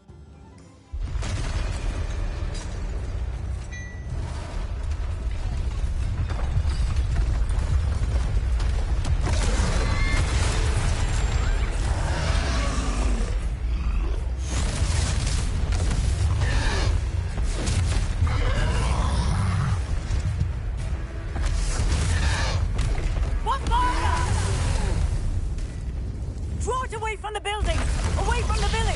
Draw it away from the building! Away from the village!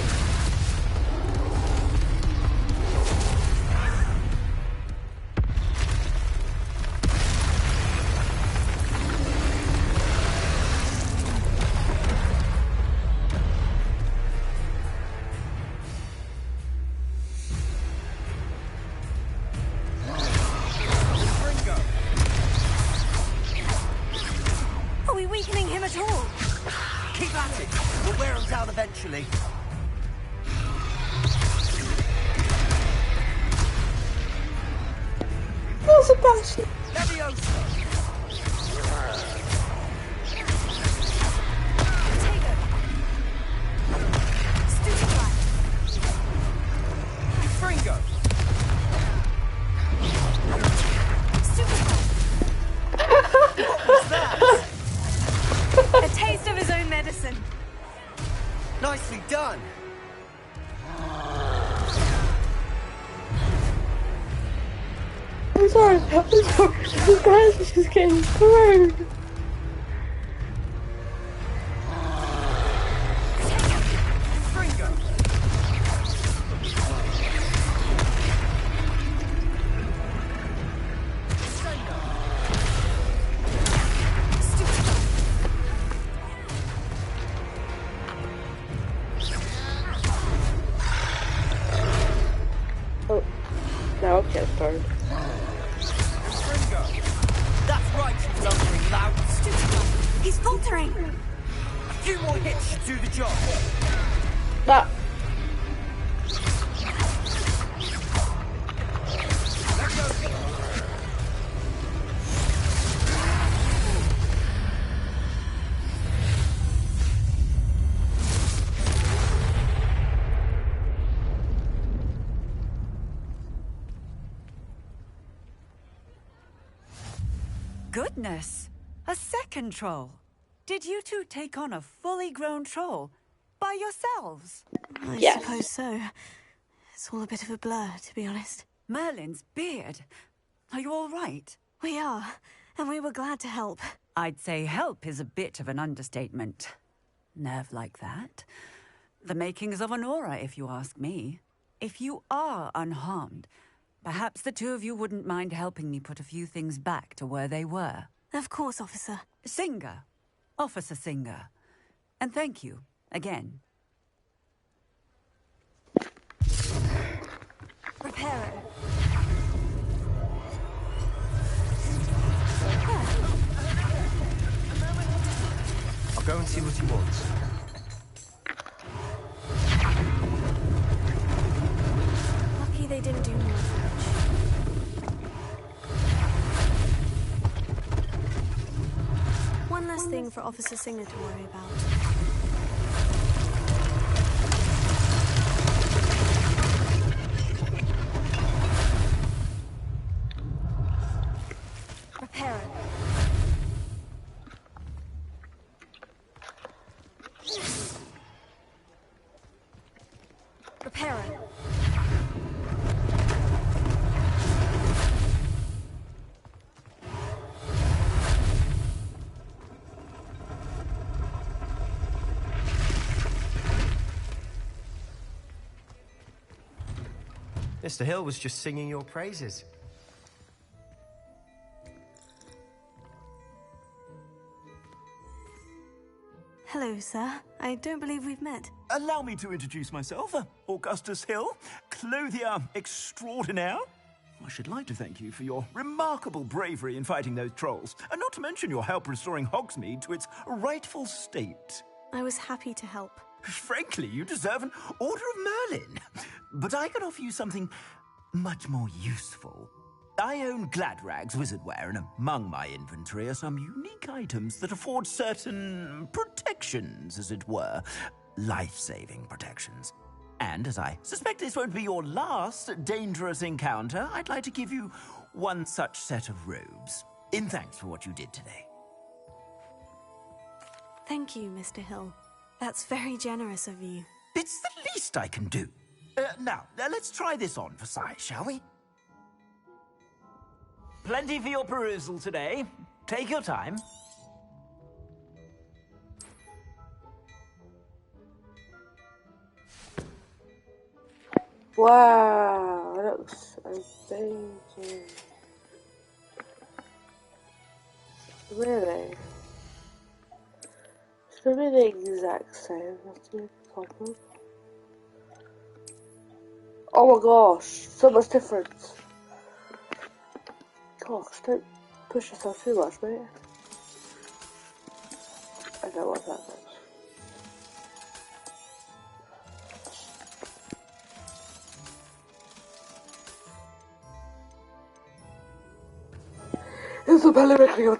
Are we weakening him at all? Keep at it! We'll wear them down eventually. Oh, Sebastian! Leviosa! Fringo! What was that? A taste of his own medicine. Nicely done! I'm sorry. This guy's just getting thrown. Fringo! Oh, now I'm getting thrown. That's right, you lumbering lout! He's faltering. A few more hits should do the job. That. Goodness! A second troll! Did you two take on a fully grown troll by yourselves? I suppose so. It's all a bit of a blur, to be honest. Merlin's beard. Are you all right? We are. and we were glad to help. I'd say help is a bit of an understatement. Nerve like that. The makings of an aura, if you ask me. If you are unharmed, perhaps the two of you wouldn't mind helping me put a few things back to where they were. Of course, officer. Singer. Officer Singer. And thank you, again. Reparo. I'll go and see what he wants. Lucky they didn't do more damage. One less thing for Officer Singer to worry about. Reparo. Reparo. Mr. Hill was just singing your praises. Hello, sir. I don't believe we've met. Allow me to introduce myself. Augustus Hill, clothier extraordinaire. I should like to thank you for your remarkable bravery in fighting those trolls, and not to mention your help restoring Hogsmeade to its rightful state. I was happy to help. Frankly, you deserve an Order of Merlin. But I can offer you something much more useful. I own Gladrag's wizardware, and among my inventory are some unique items that afford certain protections, as it were. Life-saving protections. And as I suspect this won't be your last dangerous encounter, I'd like to give you one such set of robes, in thanks for what you did today. Thank you, Mr. Hill. That's very generous of you. It's the least I can do. Now, let's try this on for size, shall we? Plenty for your perusal today. Take your time. Wow, that looks amazing. Really? It's gonna be the exact same, that's the problem. Oh my gosh, so much difference. Gosh, don't push yourself too much, mate. I don't want that much. It's a belly making.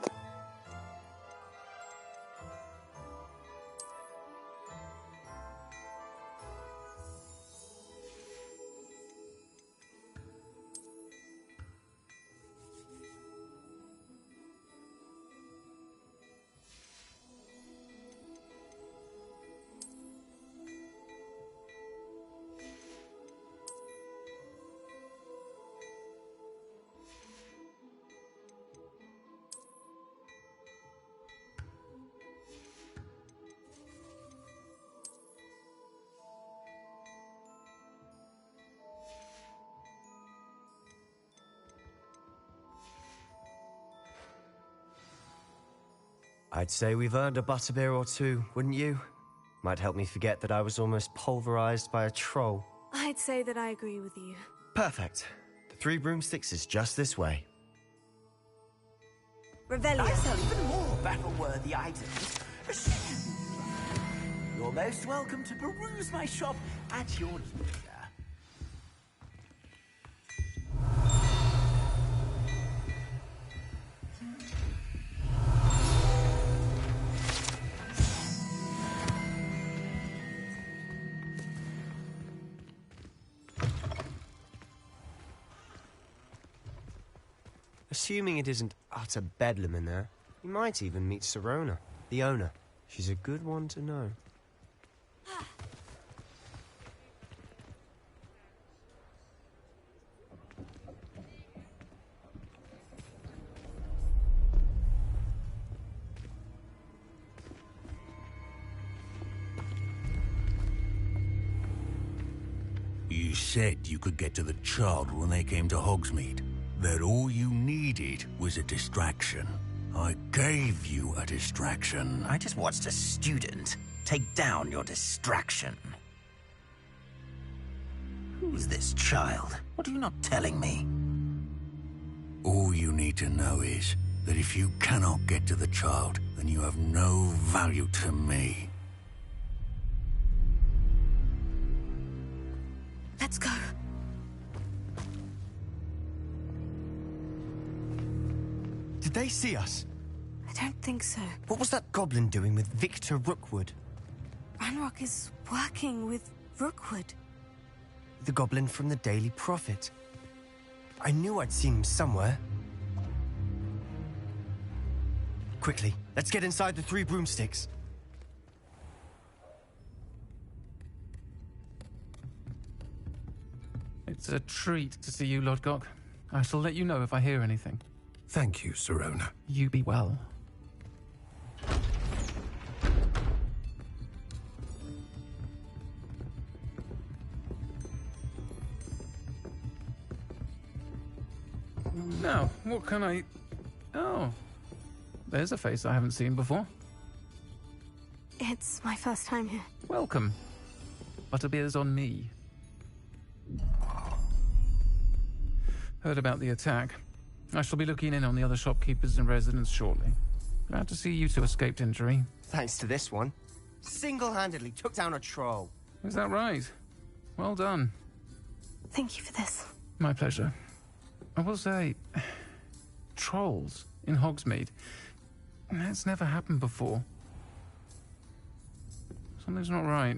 I'd say we've earned a butterbeer or two, wouldn't you? Might help me forget that I was almost pulverized by a troll. I'd say that I agree with you. Perfect. The 3 broomsticks is just this way. Revelio. I sell even more battle-worthy items. You're most welcome to peruse my shop at your leisure. Assuming it isn't utter bedlam in there, you might even meet Serona, the owner. She's a good one to know. You said you could get to the child when they came to Hogsmeade. That all you needed was a distraction. I gave you a distraction. I just watched a student take down your distraction. Who's this child? What are you not telling me? All you need to know is that if you cannot get to the child, then you have no value to me. Let's go. Did they see us? I don't think so. What was that goblin doing with Victor Rookwood? Ranrock is working with Rookwood. The goblin from the Daily Prophet. I knew I'd seen him somewhere. Quickly, let's get inside the 3 broomsticks. It's a treat to see you, Lodgok. I shall let you know if I hear anything. Thank you, Sirona. You be well. Now, what can I... Oh, there's a face I haven't seen before. It's my first time here. Welcome. Butterbeer's on me. Heard about the attack. I shall be looking in on the other shopkeepers and residents shortly. Glad to see you two escaped injury. Thanks to this one. Single-handedly took down a troll. Is that right? Well done. Thank you for this. My pleasure. I will say, trolls in Hogsmeade. That's never happened before. Something's not right.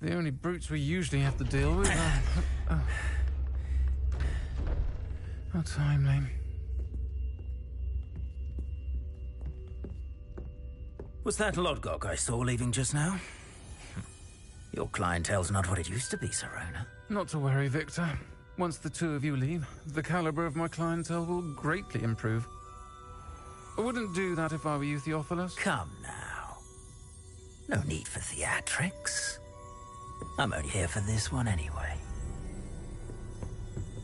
The only brutes we usually have to deal with are... How timely. Was that Lodgok I saw leaving just now? Your clientele's not what it used to be, Sirona. Not to worry, Victor. Once the two of you leave, the caliber of my clientele will greatly improve. I wouldn't do that if I were you, Theophilus. Come now. No need for theatrics. I'm only here for this one anyway.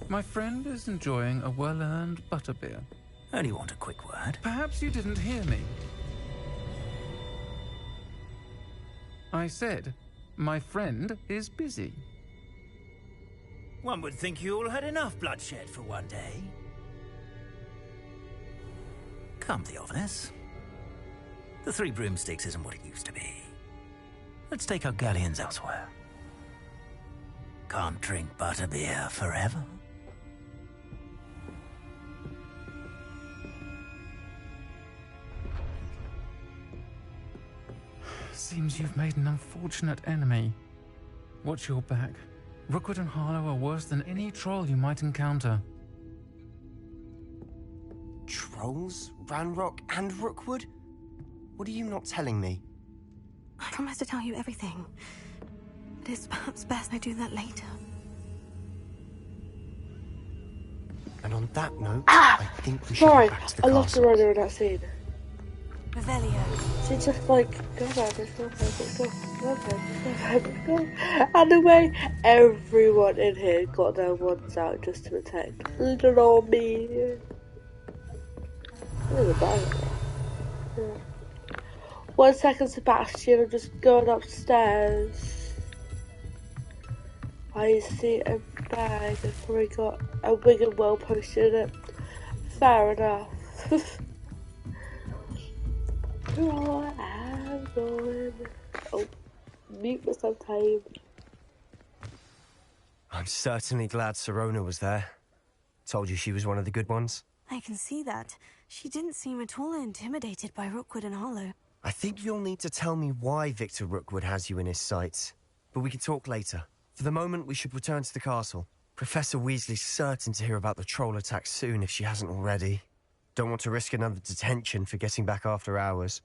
My friend is enjoying a well-earned butterbeer. Only want a quick word. Perhaps you didn't hear me. I said, my friend is busy. One would think you all had enough bloodshed for one day. Come, Theophilus. The 3 broomsticks isn't what it used to be. Let's take our galleons elsewhere. Can't drink butterbeer forever. Seems you've made an unfortunate enemy. Watch your back. Rookwood and Harlow are worse than any troll you might encounter. Trolls? Ranrock and Rookwood? What are you not telling me? I promise to tell you everything. It is perhaps best I do that later. And on that note, I think we should go back to the castle. I love the runner in that scene. Revelio. She just like, go back, and the way everyone in here got their wands out just to attack little old me. It was a bad one. Yeah. 1 second, Sebastian, I'm just going upstairs. I see a bag, I've probably got a wig and well posted in it. Fair enough. I'm going. Oh, mute for some time. I'm certainly glad Sirona was there. Told you she was one of the good ones. I can see that. She didn't seem at all intimidated by Rookwood and Harlow. I think you'll need to tell me why Victor Rookwood has you in his sights. But we can talk later. For the moment, we should return to the castle. Professor Weasley's certain to hear about the troll attack soon if she hasn't already. Don't want to risk another detention for getting back after hours.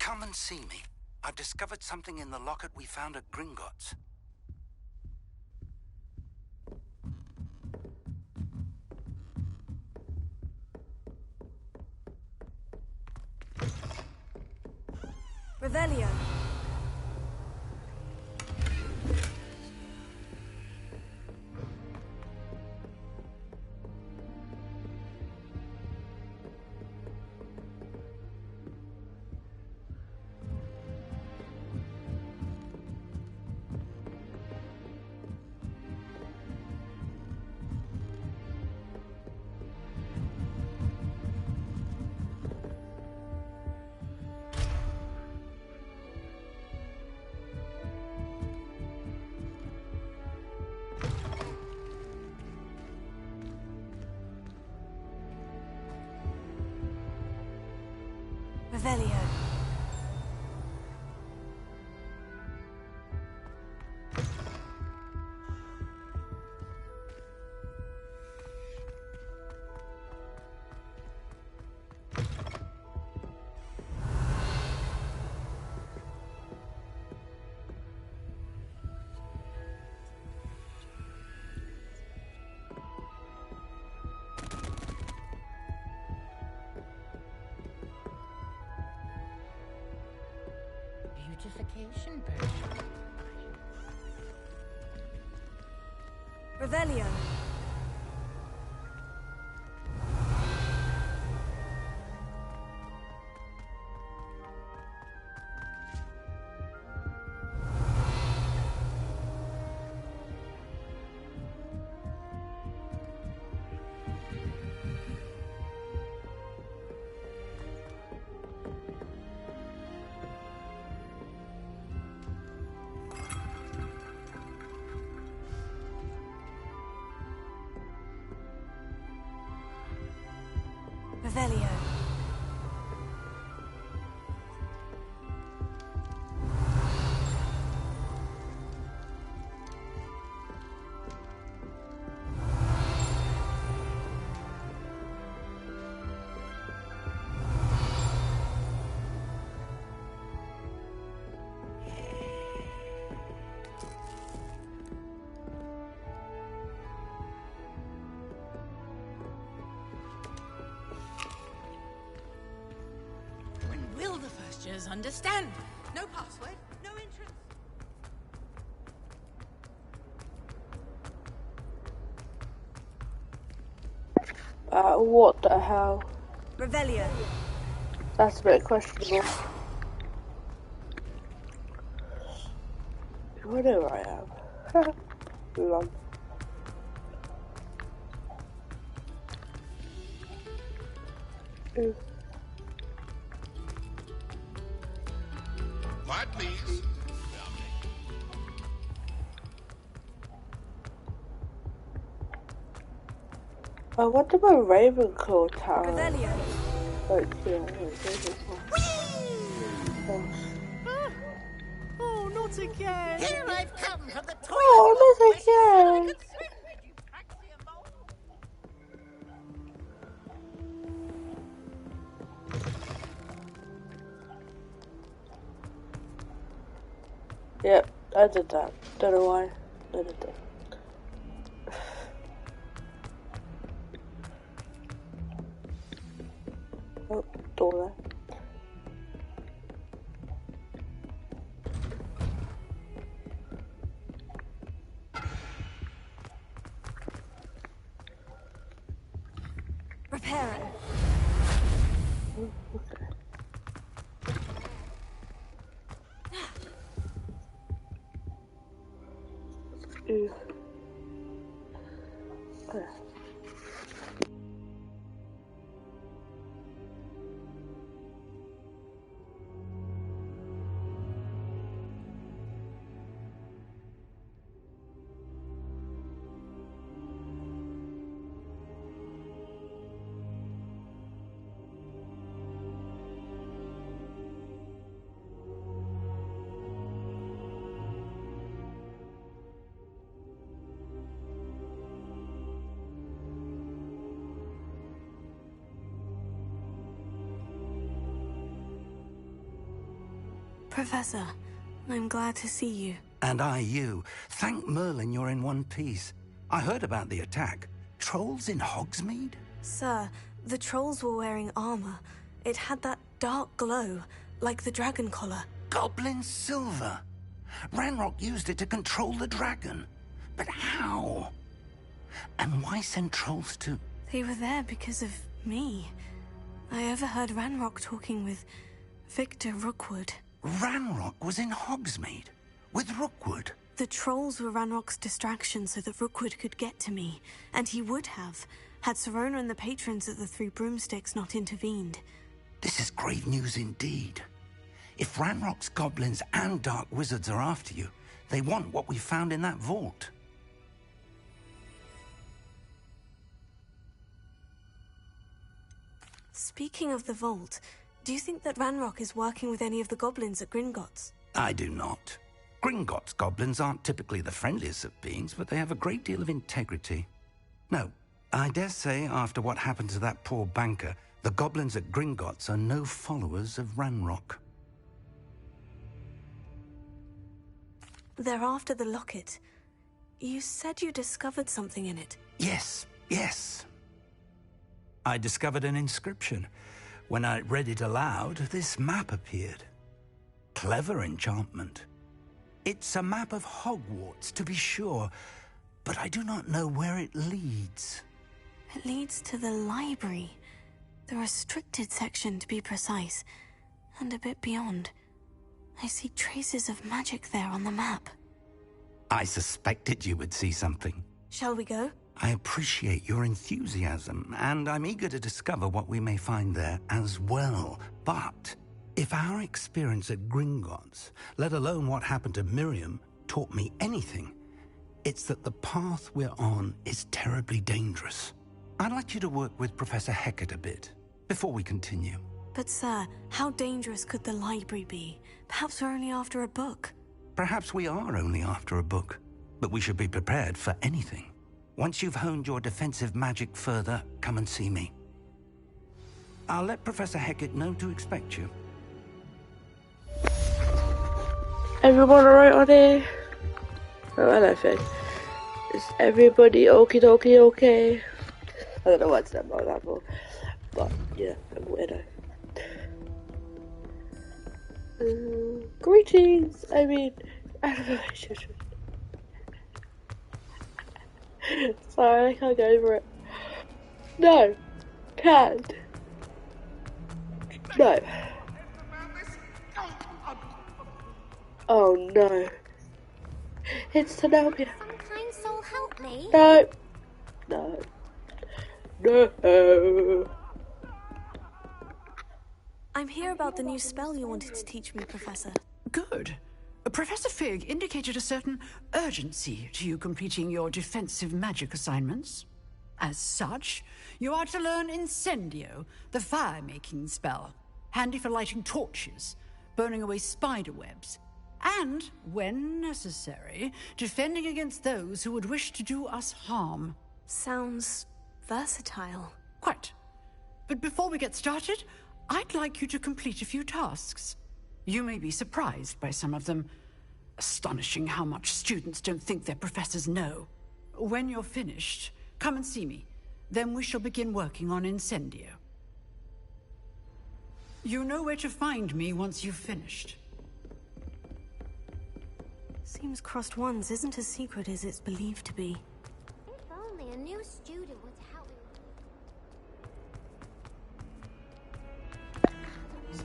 Come and see me. I've discovered something in the locket we found at Gringotts. Revelio. Revelio. Beautification potion. Revelio. Revelio. Will the first years understand? No password, no entrance. What the hell? Revelio. That's a bit questionable. I know where I am. Lol. Quiet, please. I wonder where Ravenclaw Tower is. Revelio. Like, Oh, not again! Here I've come from the toilet. Oh, not again! Yep, I did that. Don't know why. I did that. Oh, door there. Reparo. Okay. Professor, I'm glad to see you. And I you. Thank Merlin you're in one piece. I heard about the attack. Trolls in Hogsmeade? Sir, the trolls were wearing armor. It had that dark glow, like the dragon collar. Goblin silver. Ranrock used it to control the dragon. But how? And why send trolls to... They were there because of me. I overheard Ranrock talking with Victor Rookwood. Ranrock was in Hogsmeade? With Rookwood? The trolls were Ranrock's distraction so that Rookwood could get to me. And he would have, had Serona and the patrons of the Three Broomsticks not intervened. This is grave news indeed. If Ranrock's goblins and dark wizards are after you, they want what we found in that vault. Speaking of the vault, do you think that Ranrock is working with any of the goblins at Gringotts? I do not. Gringotts goblins aren't typically the friendliest of beings, but they have a great deal of integrity. No, I dare say after what happened to that poor banker, the goblins at Gringotts are no followers of Ranrock. They're after the locket. You said you discovered something in it. Yes. I discovered an inscription. When I read it aloud, this map appeared. Clever enchantment. It's a map of Hogwarts, to be sure, but I do not know where it leads. It leads to the library. The restricted section, to be precise, and a bit beyond. I see traces of magic there on the map. I suspected you would see something. Shall we go? I appreciate your enthusiasm, and I'm eager to discover what we may find there as well. But if our experience at Gringotts, let alone what happened to Miriam, taught me anything, it's that the path we're on is terribly dangerous. I'd like you to work with Professor Hecat a bit, before we continue. But sir, how dangerous could the library be? Perhaps we're only after a book. Perhaps we are only after a book, but we should be prepared for anything. Once you've honed your defensive magic further, come and see me. I'll let Professor Hecat know to expect you. Everyone alright on here? Oh, hello, Fig. Is everybody okie dokie okay? I don't know what's that about that for, but yeah, I'm a weirdo. Greetings! I mean, animation. Sorry, I can't go over it. No! Can't! No! Oh no! It's Zenobia! Some kind soul help me? No! No! No! I'm here about the new spell you wanted to teach me, Professor. Good. Professor Fig indicated a certain urgency to you completing your defensive magic assignments. As such, you are to learn Incendio, the fire-making spell, handy for lighting torches, burning away spider webs, and, when necessary, defending against those who would wish to do us harm. Sounds versatile. Quite. But before we get started, I'd like you to complete a few tasks. You may be surprised by some of them. Astonishing how much students don't think their professors know. When you're finished, come and see me. Then we shall begin working on Incendio. You know where to find me once you've finished. Seems Crossed Wands isn't as secret as it's believed to be. If only a new student would help.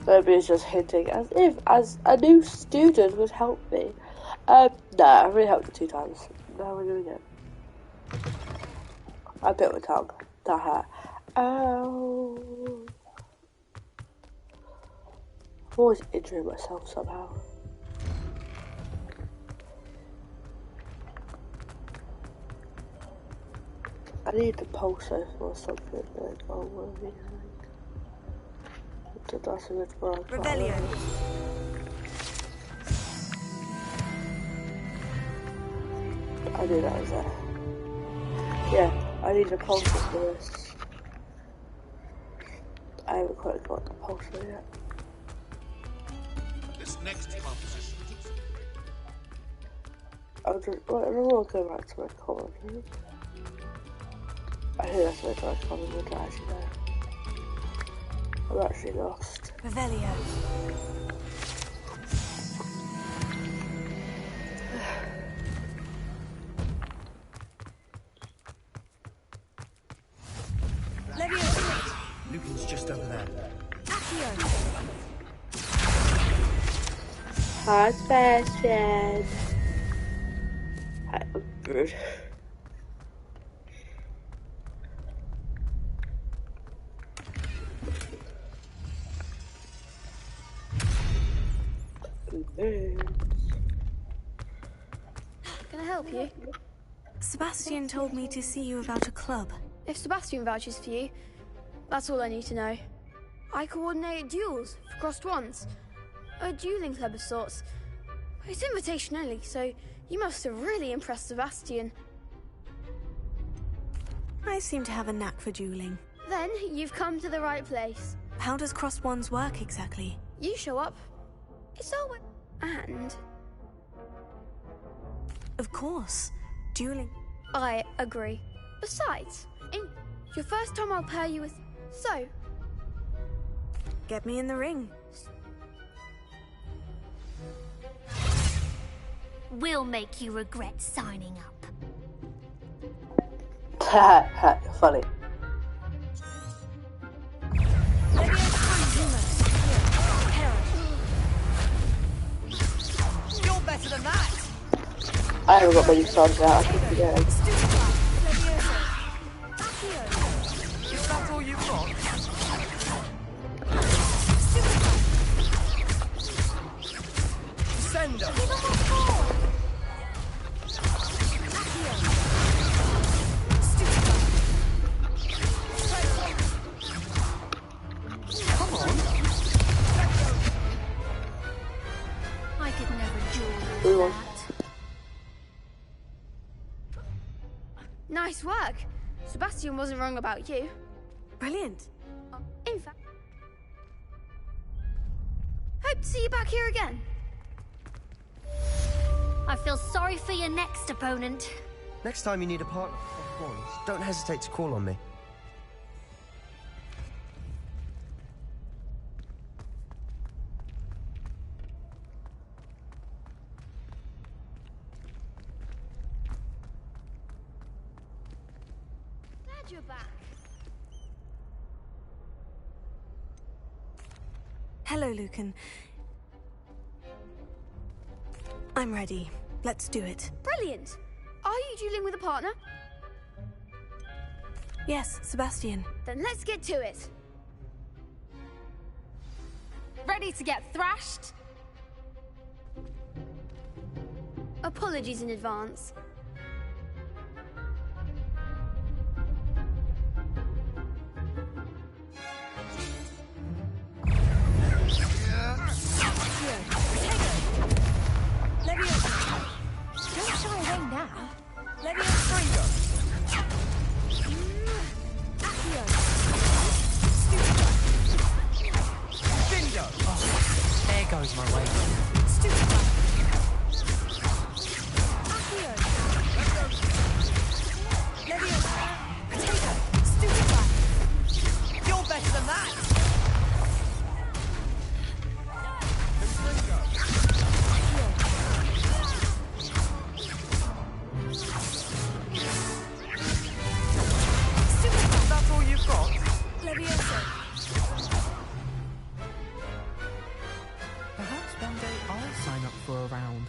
Nobody's just hinting as a new student would help me. No, I already helped you 2 times. Now we're doing it. I bit my tongue. That hurt. Oh. I'm always injuring myself somehow. I need the pulsar or something. Like, oh, what are we doing? That's a good word. Revelio. I knew that was there. Yeah, I need a pulsar for this. I haven't quite got the pulsar yet. This next composition. I'm just. Wait, I'm gonna go back to my comment. I think that's my first comment, which I actually know. I'm actually lost. Revelio. Lucan's just over there. Hi, Sebastian. Hi, I'm rude. Can I help you? Sebastian told me to see you about a club. If Sebastian vouches for you, that's all I need to know. I coordinate duels for crossed wands. A dueling club of sorts. It's invitation only, so you must have really impressed Sebastian. I seem to have a knack for dueling. Then you've come to the right place. How does crossed wands work exactly? You show up. It's always... And... Of course. Dueling. I agree. Besides, in your first time I'll pair you with... So... Get me in the ring. We'll make you regret signing up. Funny. You're better than that. I haven't got many songs out, I keep forgetting. Is that all you've got? Sender. Come on. I could never duel with that. Nice work. Sebastian wasn't wrong about you. Brilliant. In fact... Hope to see you back here again. I feel sorry for your next opponent. Next time you need a partner, don't hesitate to call on me. Glad you're back. Hello, Lucan. I'm ready. Let's do it. Brilliant. Are you dueling with a partner? Yes, Sebastian. Then let's get to it. Ready to get thrashed? Apologies in advance. Don't shy away now. Leviosa. Bingo. Oh, there goes my way. You're better than that. That's all you've got? Leviosa. Perhaps one day I'll sign up for a round.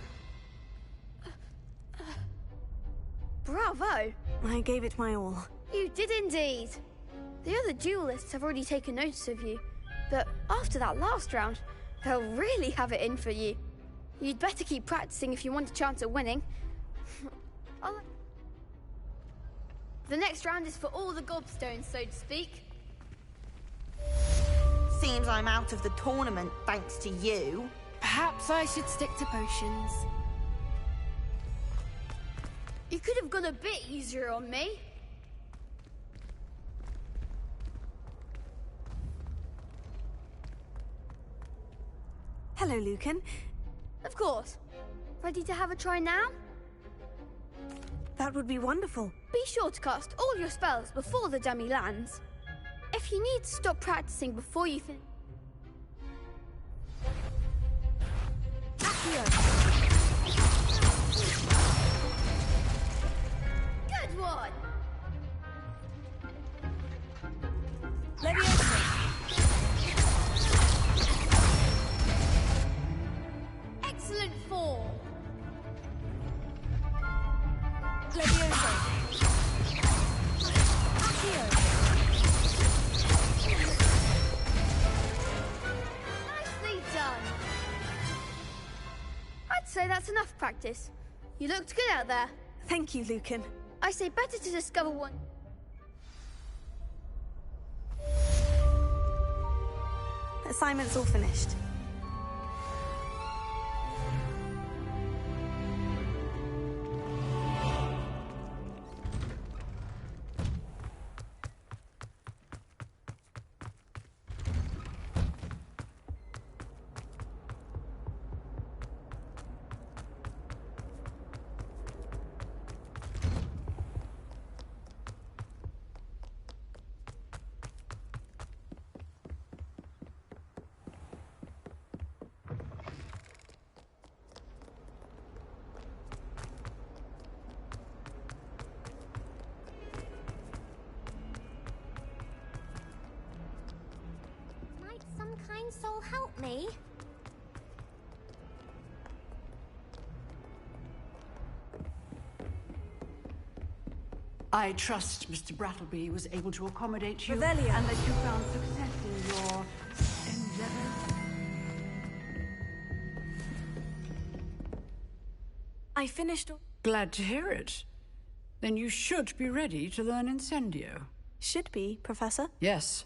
Bravo. I gave it my all. You did indeed. The other duelists have already taken notice of you, but after that last round, they'll really have it in for you. You'd better keep practicing if you want a chance at winning. The next round is for all the gobstones, so to speak. Seems I'm out of the tournament thanks to you. Perhaps I should stick to potions. You could have gone a bit easier on me. Hello, Lucan. Of course. Ready to have a try now? That would be wonderful. Be sure to cast all your spells before the dummy lands. If you need to stop practicing before you finish... Accio! Good one! Leviosa! Excellent form! Leviosa! Accio! Nicely done! I'd say that's enough practice. You looked good out there. Thank you, Lucan. I say better to discover one... Assignment's all finished. Some kind soul help me? I trust Mr. Brattleby was able to accommodate you Revelia. and that you found success in your endeavors. I finished... Glad to hear it. Then you should be ready to learn Incendio. Should be, Professor. Yes.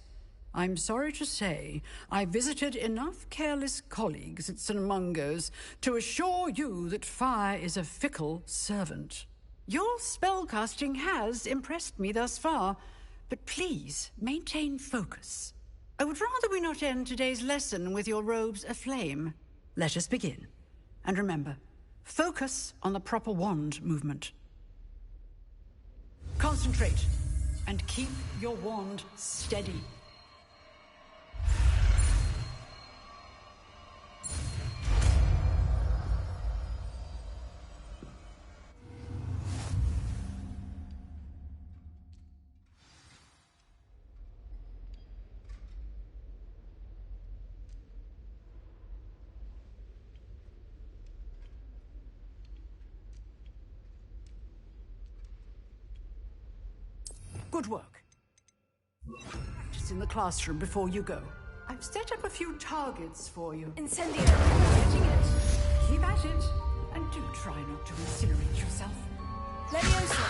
I'm sorry to say, I visited enough careless colleagues at St. Mungo's to assure you that fire is a fickle servant. Your spellcasting has impressed me thus far, but please maintain focus. I would rather we not end today's lesson with your robes aflame. Let us begin. And remember, focus on the proper wand movement. Concentrate, and keep your wand steady. Good work. Practice in the classroom before you go. I've set up a few targets for you. Incendio! Getting it. Keep at it. And do try not to incinerate yourself. Leviosa!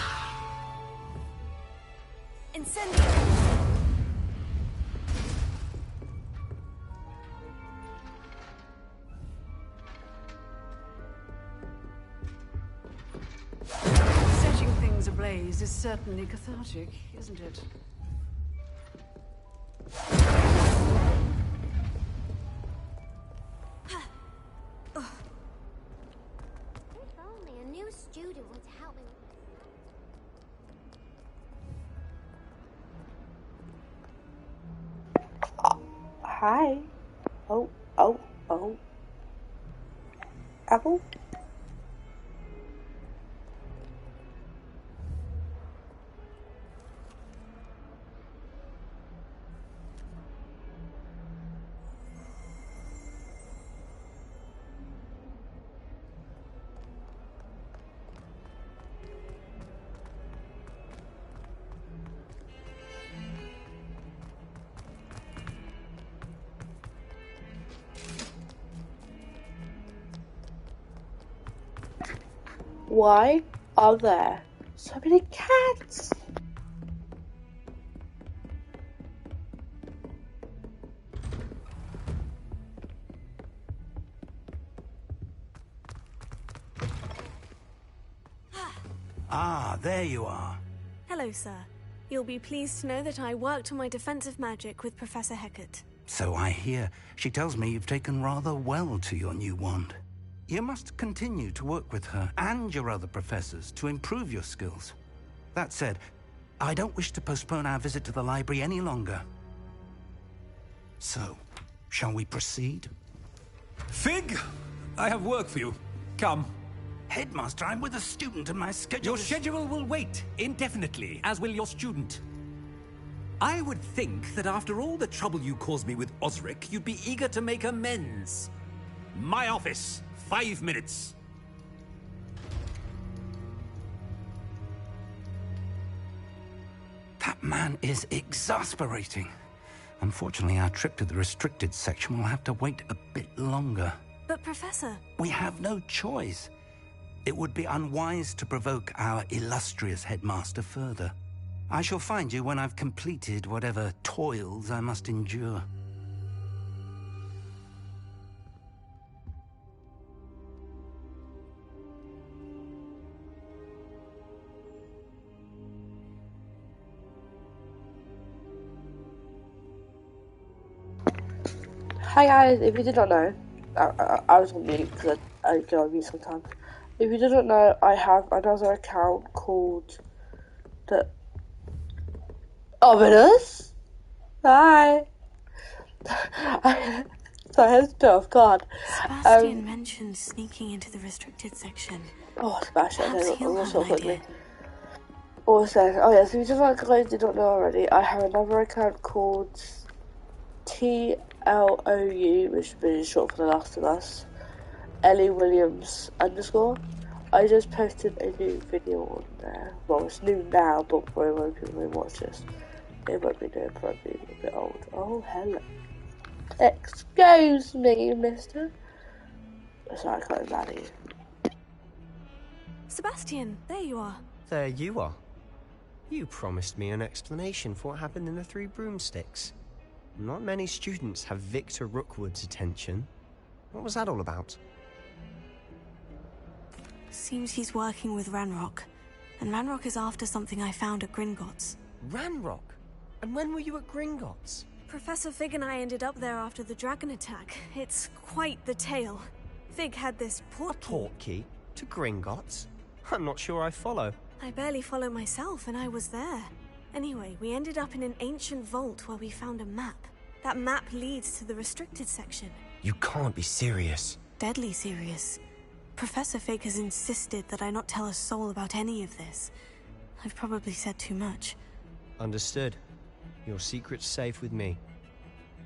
Incendio! Setting things ablaze is certainly cathartic, isn't it? If only a new student were to help me. Hi. Oh. Apple? Why are there so many cats? Ah, there you are. Hello, sir. You'll be pleased to know that I worked on my defensive magic with Professor Hecat. So I hear. She tells me you've taken rather well to your new wand. You must continue to work with her and your other professors to improve your skills. That said, I don't wish to postpone our visit to the library any longer. So, shall we proceed? Fig, I have work for you. Come. Headmaster, I'm with a student and my schedule Your schedule will wait indefinitely, as will your student. I would think that after all the trouble you caused me with Osric, you'd be eager to make amends. My office, 5 minutes. That man is exasperating. Unfortunately, our trip to the restricted section will have to wait a bit longer. But Professor... We have no choice. It would be unwise to provoke our illustrious headmaster further. I shall find you when I've completed whatever toils I must endure. Hi guys, if you did not know, I was on mute because I go on mute sometimes. If you didn't know, I have another account called the Ominous. Hi. Sorry, I was a bit off guard. Sebastian mentioned sneaking into the restricted section. Oh, Sebastian, Perhaps okay, he'll we'll have so an quickly. idea. Also, oh yeah, so if you guys did not know already, I have another account called TLOU, which is short for The Last of Us, Ellie Williams _ I just posted a new video on there. Well, it's new now, but for when people may watch this, it won't be new, it might be a bit old. Oh, hello. Excuse me, mister. Sorry, I can't be mad at you. Sebastian, there you are. There you are. You promised me an explanation for what happened in the Three Broomsticks. Not many students have Victor Rookwood's attention. What was that all about? Seems he's working with Ranrock. And Ranrock is after something I found at Gringotts. Ranrock? And when were you at Gringotts? Professor Fig and I ended up there after the dragon attack. It's quite the tale. Fig had this portkey. A portkey? To Gringotts? I'm not sure I follow. I barely follow myself, and I was there. Anyway, we ended up in an ancient vault where we found a map. That map leads to the restricted section. You can't be serious. Deadly serious. Professor Fig has insisted that I not tell a soul about any of this. I've probably said too much. Understood. Your secret's safe with me.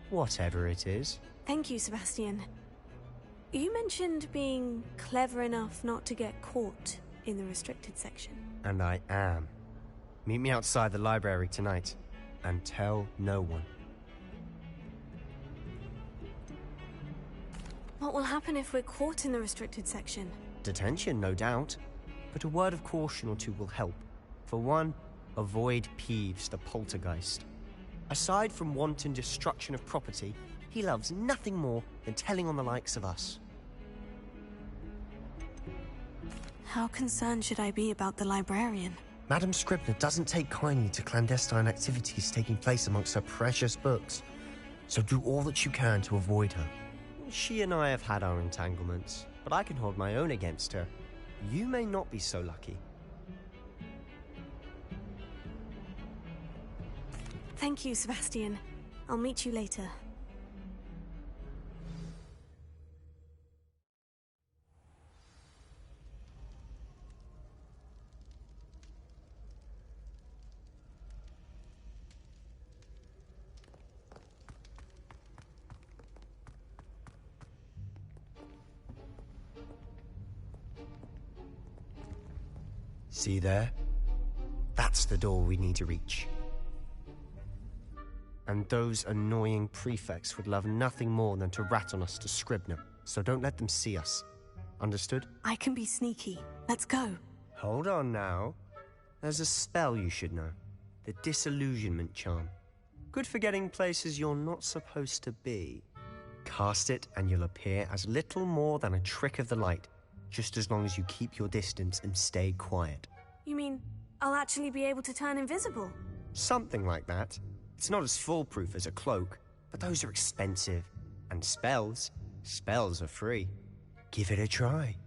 Whatever it is. Thank you, Sebastian. You mentioned being clever enough not to get caught in the restricted section. And I am. Meet me outside the library tonight. And tell no one. What will happen if we're caught in the restricted section? Detention, no doubt. But a word of caution or two will help. For one, avoid Peeves the poltergeist. Aside from wanton destruction of property, he loves nothing more than telling on the likes of us. How concerned should I be about the librarian? Madam Scribner doesn't take kindly to clandestine activities taking place amongst her precious books. So do all that you can to avoid her. She and I have had our entanglements, but I can hold my own against her. You may not be so lucky. Thank you, Sebastian. I'll meet you later. See there? That's the door we need to reach. And those annoying prefects would love nothing more than to rat on us to Scribner, so don't let them see us. Understood? I can be sneaky. Let's go. Hold on now. There's a spell you should know. The Disillusionment Charm. Good for getting places you're not supposed to be. Cast it and you'll appear as little more than a trick of the light, just as long as you keep your distance and stay quiet. You mean I'll actually be able to turn invisible? Something like that. It's not as foolproof as a cloak, But those are expensive. And spells are free. Give it a try.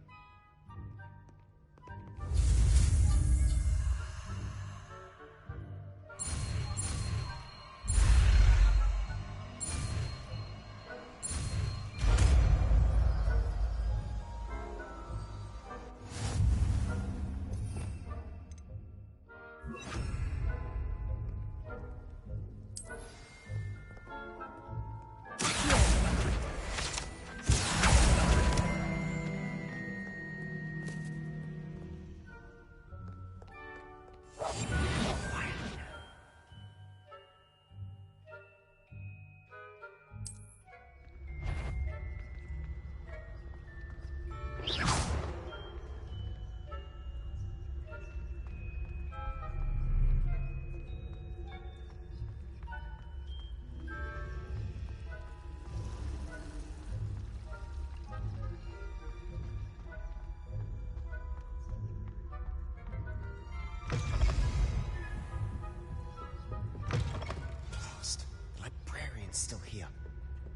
Still here.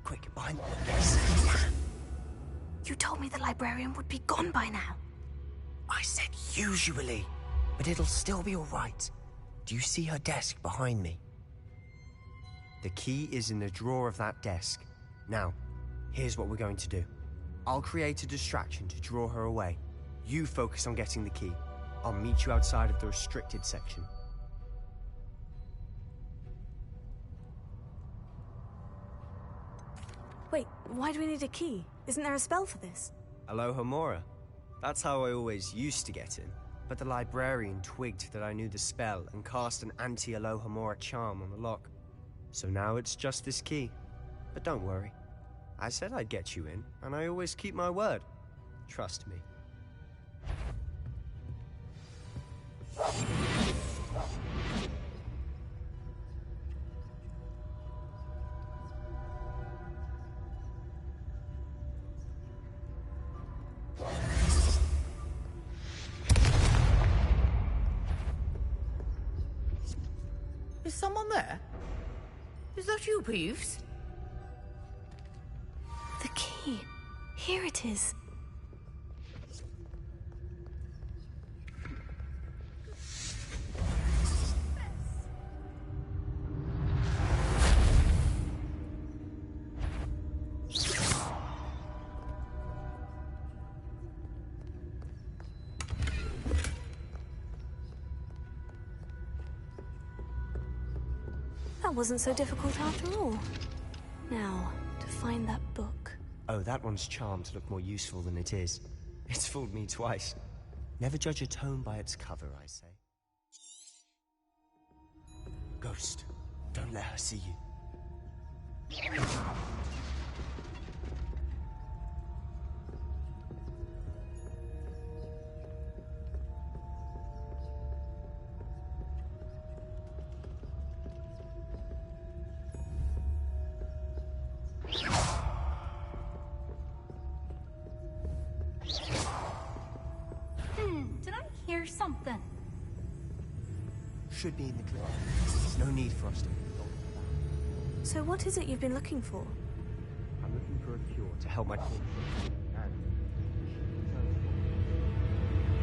Quick, behind the desk. You told me the librarian would be gone by now. I said usually, but it'll still be all right. Do you see her desk behind me? The key is in the drawer of that desk. Now, here's what we're going to do. I'll create a distraction to draw her away. You focus on getting the key. I'll meet you outside of the restricted section. Wait, why do we need a key? Isn't there a spell for this? Alohomora. That's how I always used to get in. But the librarian twigged that I knew the spell and cast an anti-Alohomora charm on the lock. So now it's just this key. But don't worry. I said I'd get you in, and I always keep my word. Trust me. Is someone there? Is that you, Peeves? The key. Here it is. That wasn't so difficult after all. Now, to find that book. Oh, that one's charmed to look more useful than it is. It's fooled me twice. Never judge a tome by its cover, I say. Ghost, don't let her see you. Did I hear something? Should be in the clip. No need for us to. So what is it you've been looking for? I'm looking for a cure to help my corpse.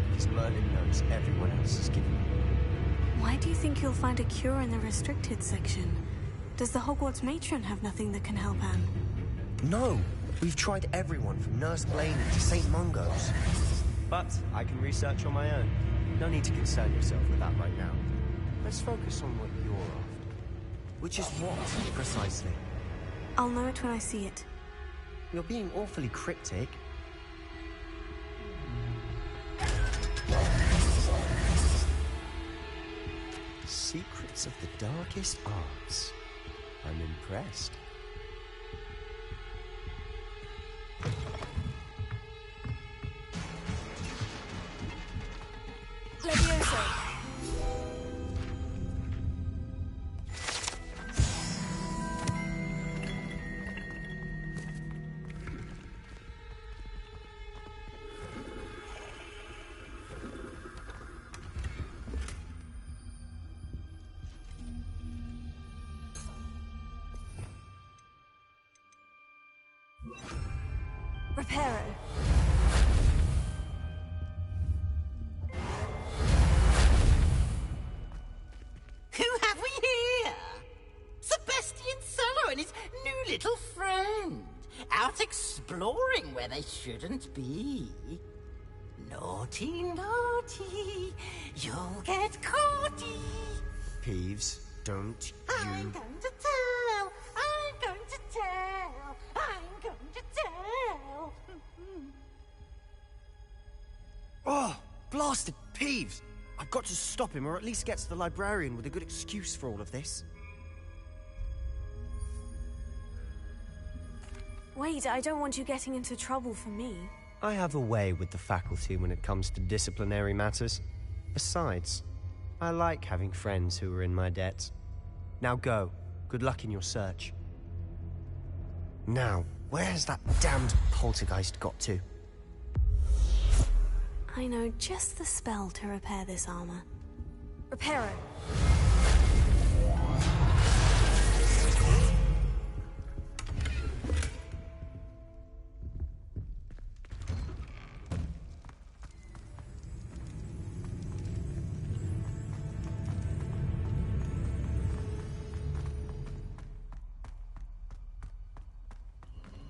Because Merlin knows everyone else is giving me. Why do you think you'll find a cure in the restricted section? Does the Hogwarts matron have nothing that can help Anne? No! We've tried everyone from Nurse Blaney to St. Mungo's. But I can research on my own. No need to concern yourself with that right now. Let's focus on what you're after. Which is what, precisely? I'll know it when I see it. You're being awfully cryptic. Secrets of the darkest arts. I'm impressed. Levioso. Reparo. Who have we here? Sebastian Sallow and his new little friend. Out exploring where they shouldn't be. Naughty, naughty. You'll get caughty. Peeves, don't I'm going to tell. I'm going to tell. I'm going to tell. Oh, blasted Peeves! I've got to stop him, or at least get to the librarian with a good excuse for all of this. Wait, I don't want you getting into trouble for me. I have a way with the faculty when it comes to disciplinary matters. Besides, I like having friends who are in my debt. Now go. Good luck in your search. Now, where's that damned poltergeist got to? I know just the spell to repair this armor. Reparo.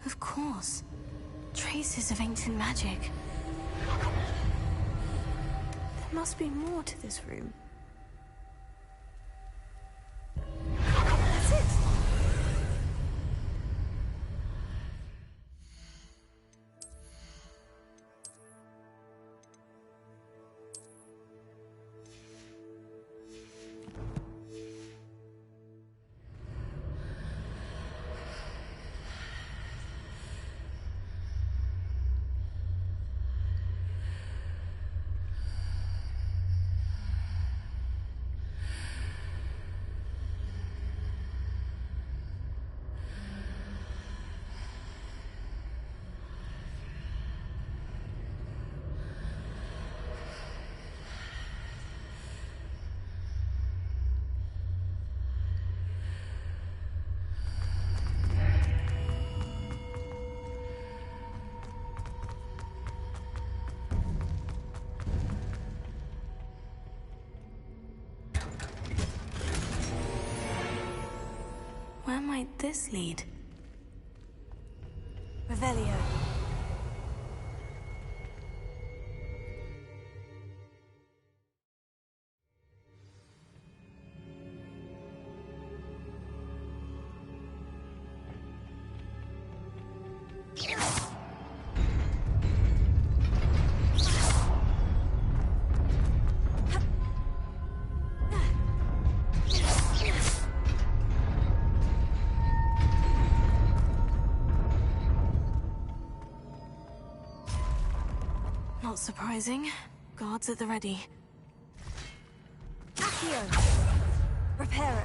Of course. Traces of ancient magic. There must be more to this room. Where might this lead? Revelio. Not surprising. Guards at the ready. Accio. Reparo.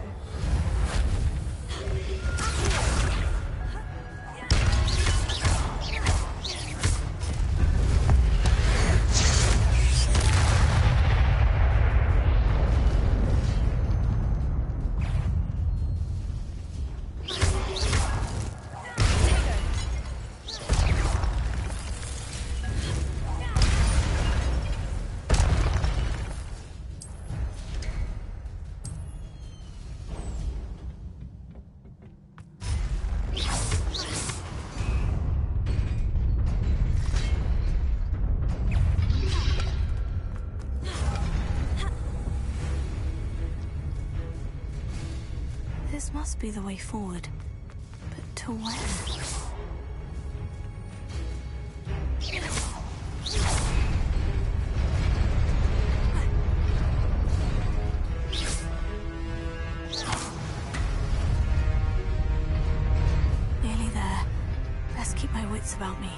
This must be the way forward. But to where? Nearly there. Best keep my wits about me.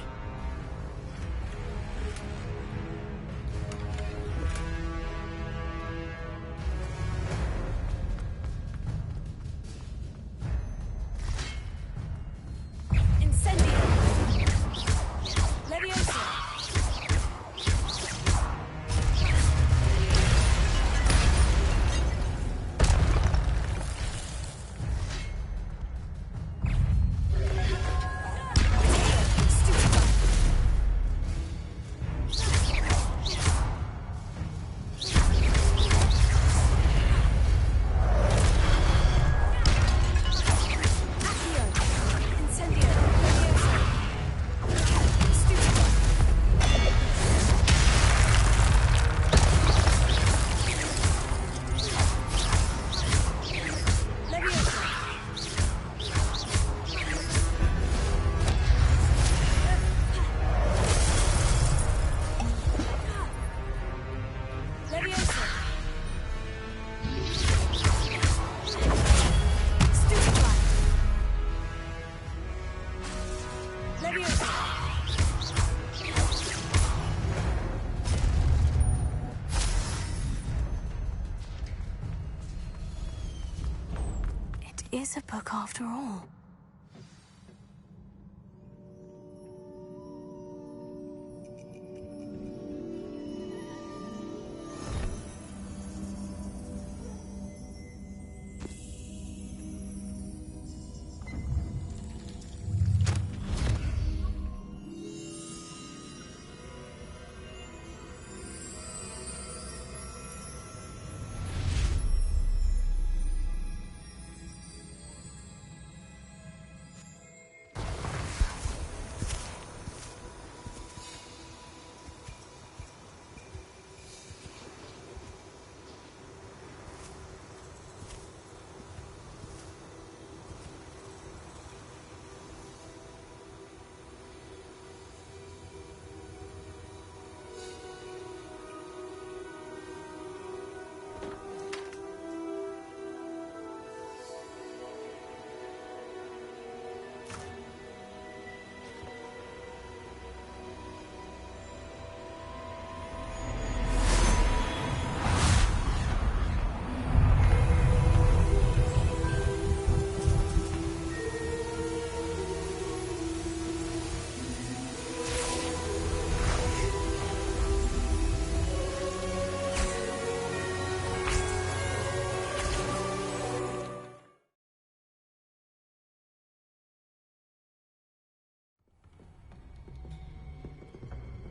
is a book after all.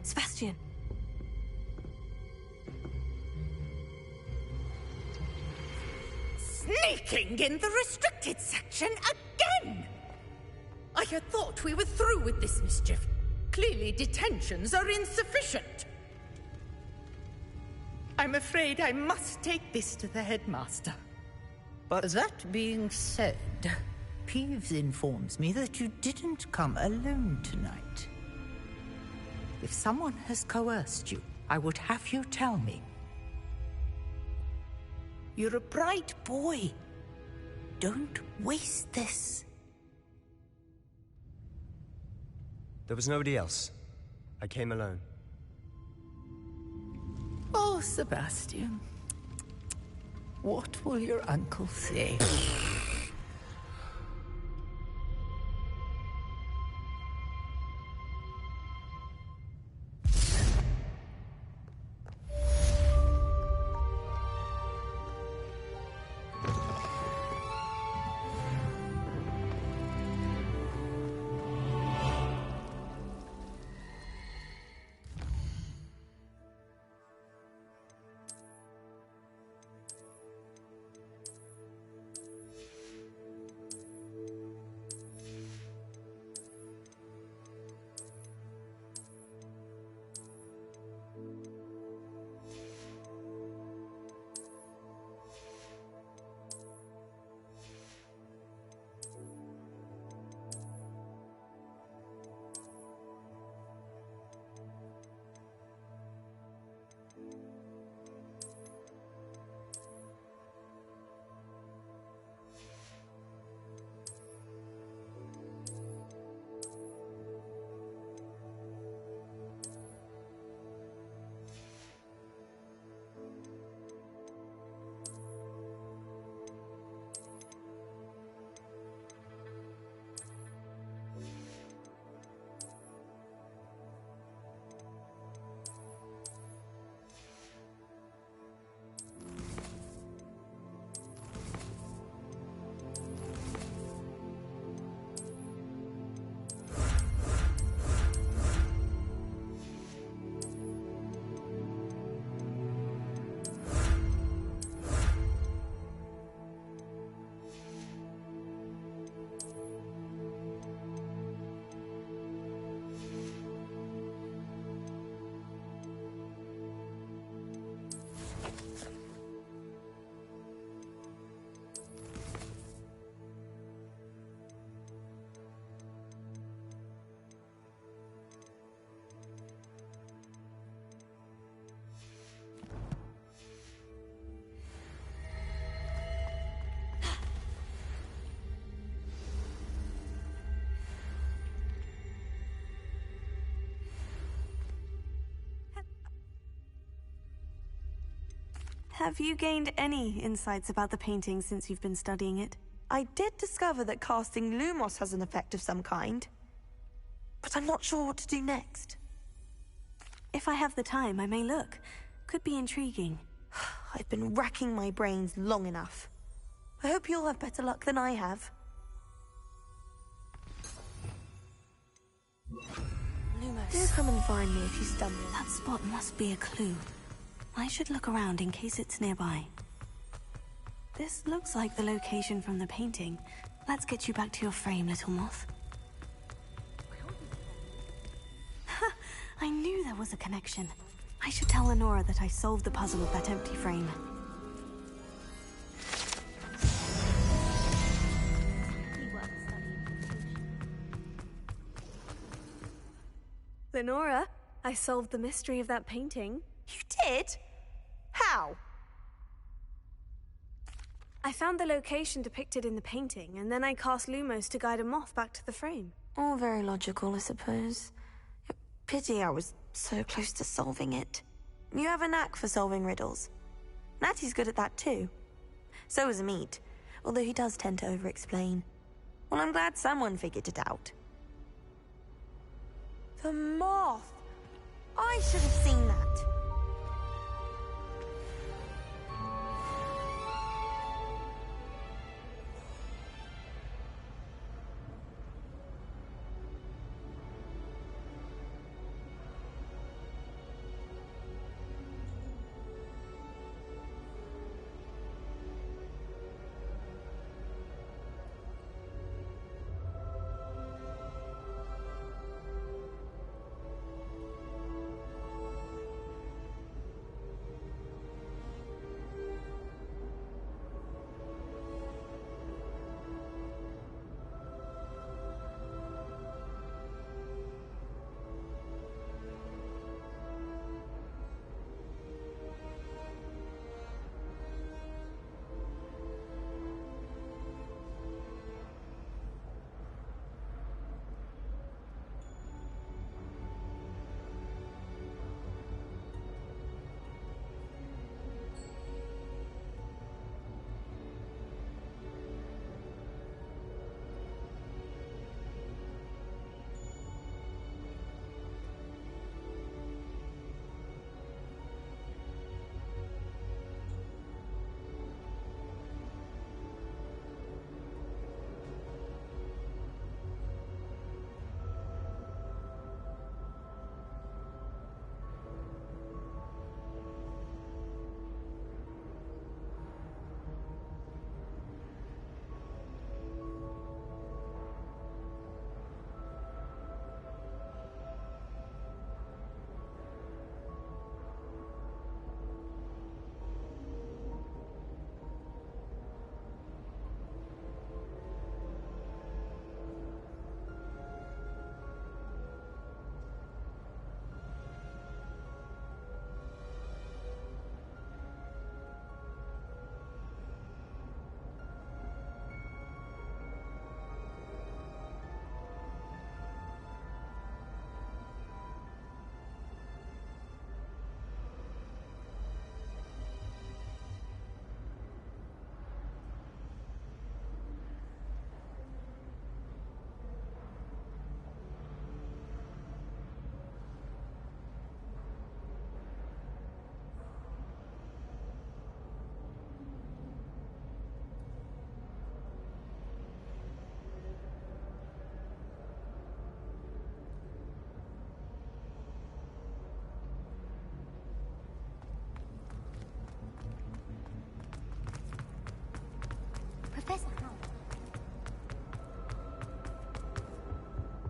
Sebastian. Sneaking in the restricted section again! I had thought we were through with this mischief. Clearly detentions are insufficient. I'm afraid I must take this to the headmaster. But that being said, Peeves informs me that you didn't come alone tonight. If someone has coerced you, I would have you tell me. You're a bright boy. Don't waste this. there was nobody else. I came alone. Oh, Sebastian. What will your uncle say? Have you gained any insights about the painting since you've been studying it? I did discover that casting Lumos has an effect of some kind, but I'm not sure what to do next. If I have the time, I may look. Could be intriguing. I've been racking my brains long enough. I hope you'll have better luck than I have. Lumos. Do come and find me if you stumble. That spot must be a clue. I should look around in case it's nearby. This looks like the location from the painting. Let's get you back to your frame, little moth. Ha! I knew there was a connection. I should tell Lenora that I solved the puzzle of that empty frame. Lenora, I solved the mystery of that painting. You did? How? I found the location depicted in the painting, and then I cast Lumos to guide a moth back to the frame. All very logical, I suppose. Pity I was so close to solving it. You have a knack for solving riddles. Natty's good at that too. So is Amit, although he does tend to over-explain. Well, I'm glad someone figured it out. The moth! I should have seen that.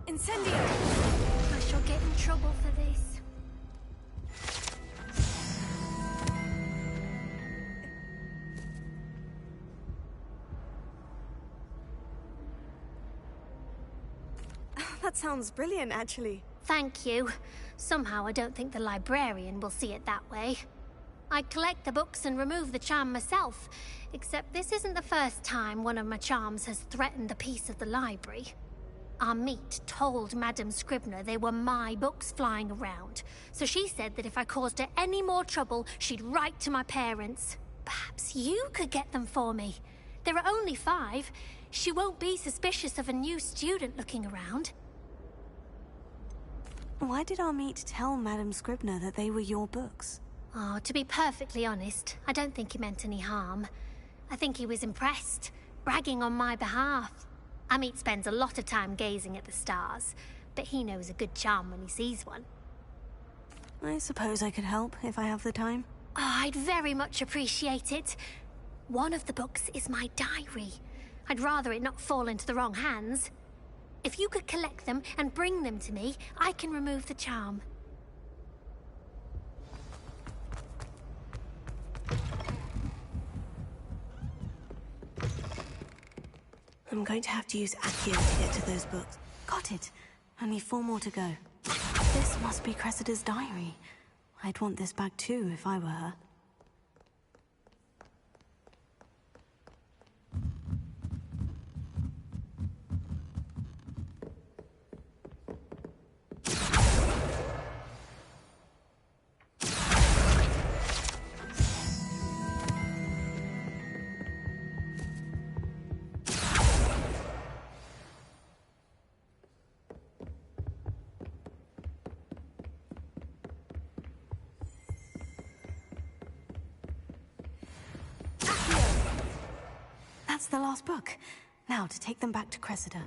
Incendio! I shall get in trouble for this. That sounds brilliant, actually. Thank you. Somehow I don't think the librarian will see it that way. I collect the books and remove the charm myself, except this isn't the first time one of my charms has threatened the peace of the library. Amit told Madame Scribner they were my books flying around, so she said that if I caused her any more trouble, she'd write to my parents. Perhaps you could get them for me. There are only 5. She won't be suspicious of a new student looking around. Why did Amit tell Madame Scribner that they were your books? Oh, to be perfectly honest, I don't think he meant any harm. I think he was impressed, bragging on my behalf. Amit spends a lot of time gazing at the stars, but he knows a good charm when he sees one. I suppose I could help if I have the time. Oh, I'd very much appreciate it. One of the books is my diary. I'd rather it not fall into the wrong hands. If you could collect them and bring them to me, I can remove the charm. I'm going to have to use Accio to get to those books. Got it. Only 4 more to go. This must be Cressida's diary. I'd want this back too if I were her. That's the last book. Now to take them back to Cressida.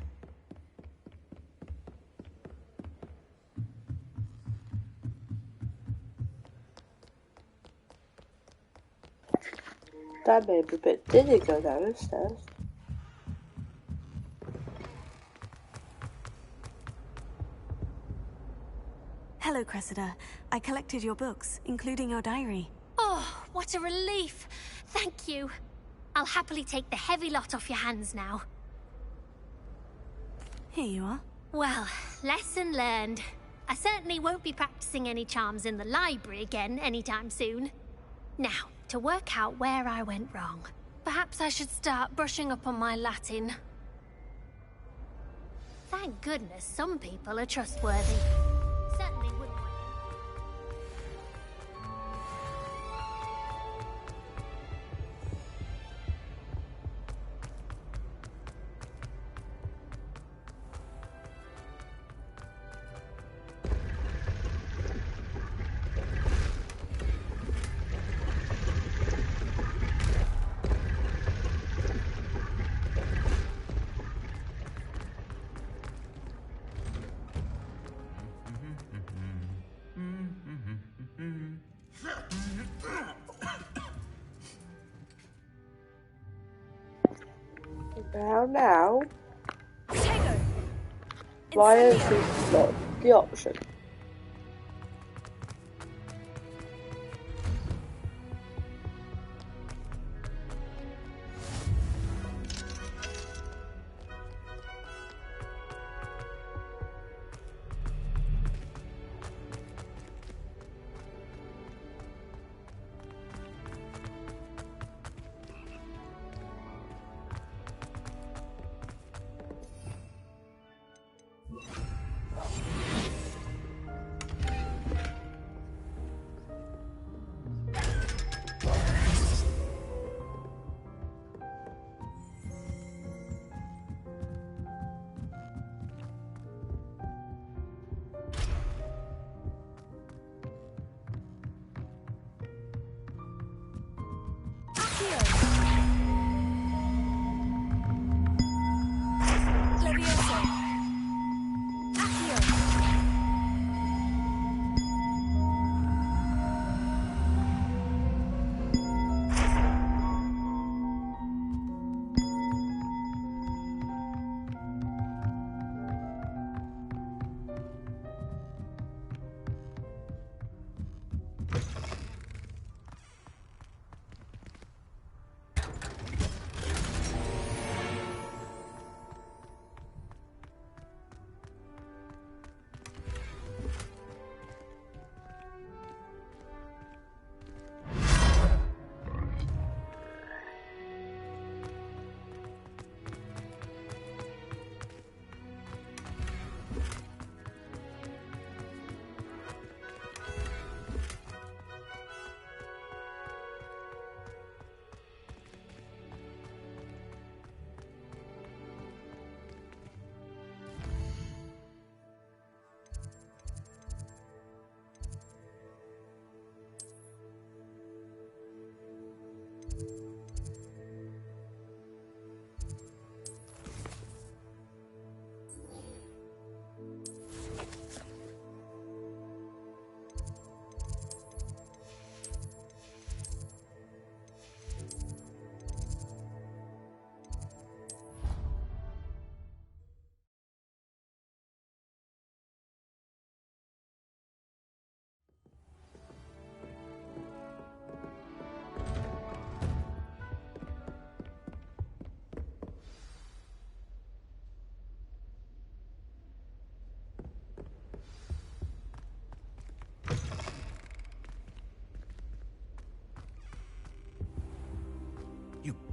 That made me a bit dizzy go down the stairs. Hello, Cressida. I collected your books, including your diary. Oh, what a relief. Thank you. I'll happily take the heavy lot off your hands now. Here you are. Well, lesson learned. I certainly won't be practicing any charms in the library again anytime soon. Now, to work out where I went wrong. Perhaps I should start brushing up on my Latin. Thank goodness some people are trustworthy. Certainly wouldn't want... Now. Why is this not the option?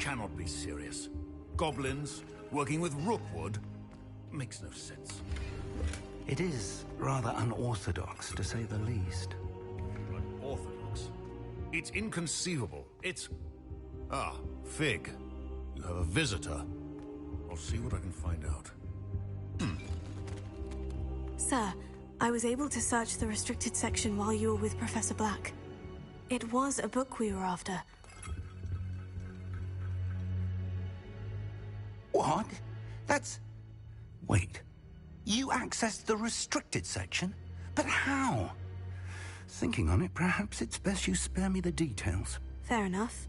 cannot be serious. Goblins working with rookwood makes no sense. It is rather unorthodox, to say the least. Unorthodox? It's inconceivable. It's... Ah, Fig. You have a visitor. I'll see what I can find out. Sir, I was able to search the restricted section while you were with Professor Black. It was a book we were after. What? That's... Wait. You accessed the restricted section? But how? Thinking on it, perhaps it's best you spare me the details. Fair enough.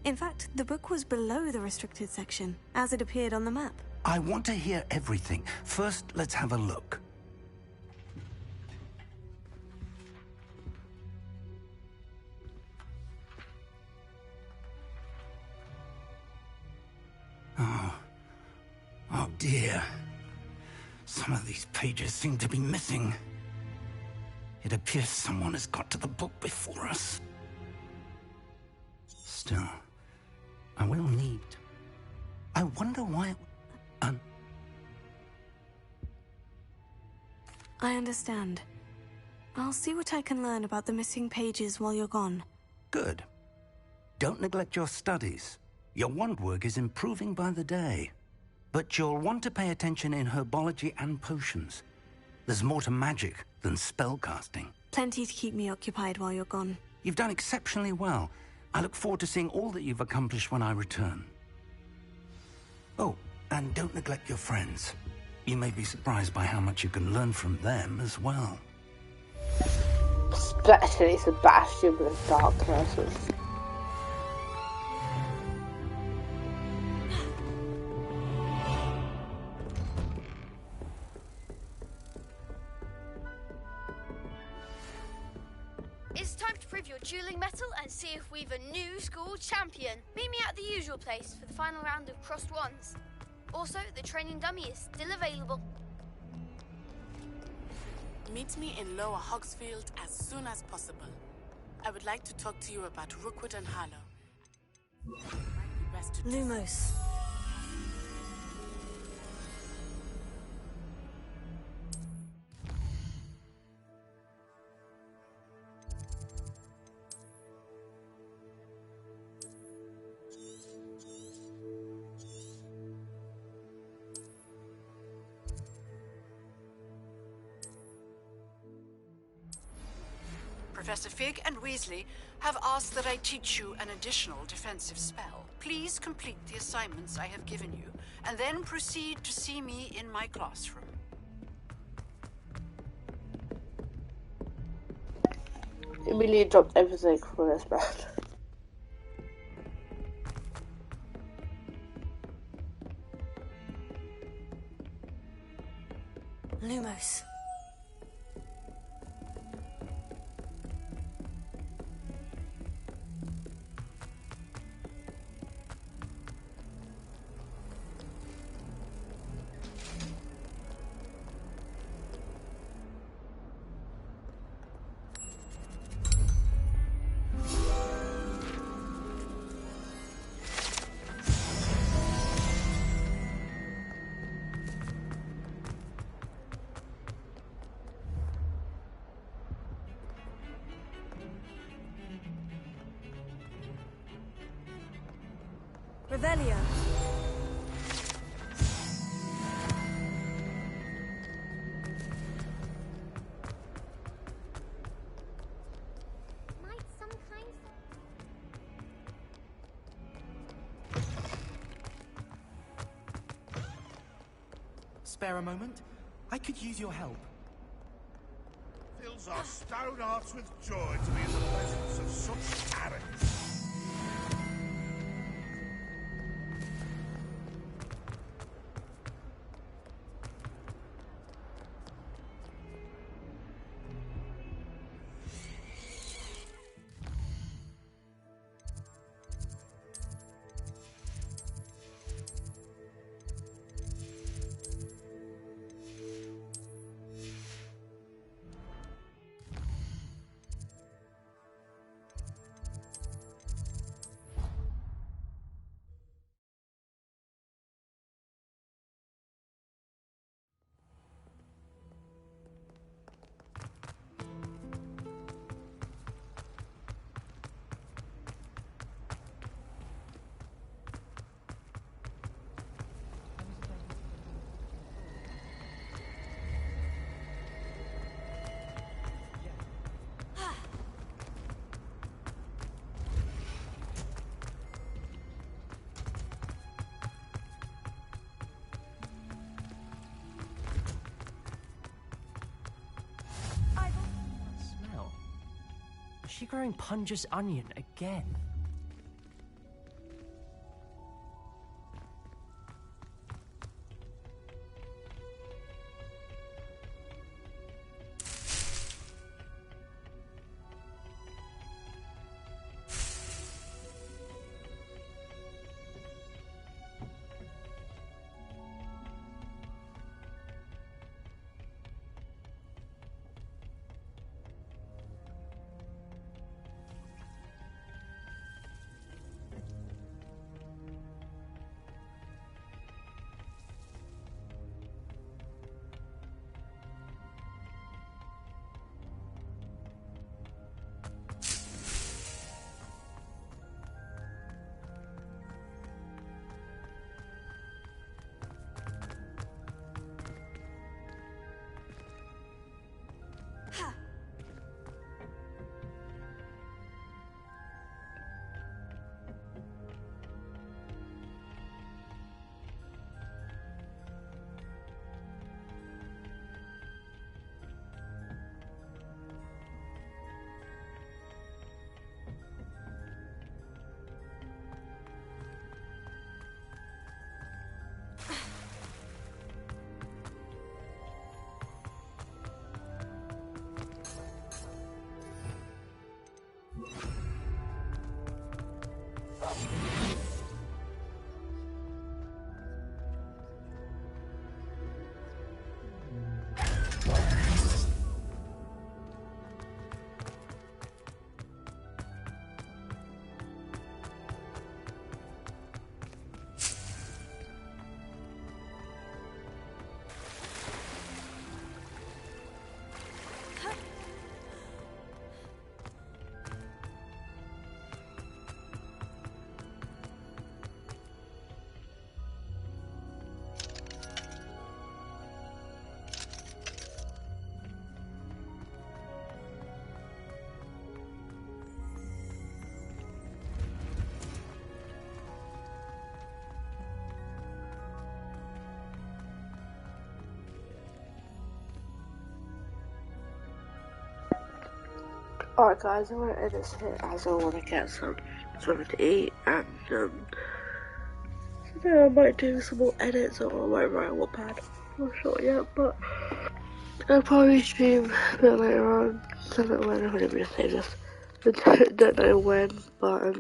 In fact, the book was below the restricted section, as it appeared on the map. I want to hear everything. First, let's have a look. Oh dear. Some of these pages seem to be missing. It appears someone has got to the book before us. Still, I will need... I wonder why... I understand. I'll see what I can learn about the missing pages while you're gone. Good. Don't neglect your studies. Your wand work is improving by the day. But you'll want to pay attention in herbology and potions. There's more to magic than spellcasting. Plenty to keep me occupied while you're gone. You've done exceptionally well. I look forward to seeing all that you've accomplished when I return. Oh, and don't neglect your friends. You may be surprised by how much you can learn from them as well. Especially Sebastian with his dark curses. It's time to prove your dueling mettle and see if we've a new school champion. Meet me at the usual place for the final round of crossed wands. Also, the training dummy is still available. Meet me in Lower Hogsfield as soon as possible. I would like to talk to you about Rookwood and Harlow. Lumos. Professor Fig and Weasley have asked that I teach you an additional defensive spell. Please complete the assignments I have given you, and then proceed to see me in my classroom. Immediately dropped everything for this man. Lumos. Revelio. Spare a moment? I could use your help. Fills our stout hearts with joy to be in the presence of such arrogance. Is she growing Punja's onion again? Alright guys, I'm gonna end this here as I wanna get something to eat, and I might do some more edits or I might write a Wattpad. I'm not sure yet, but I'll probably stream a bit later on. Don't know when I'm gonna be say this. Don't know when, but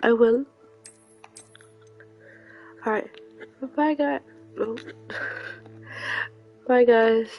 I will. Alright. Bye guys. Bye guys.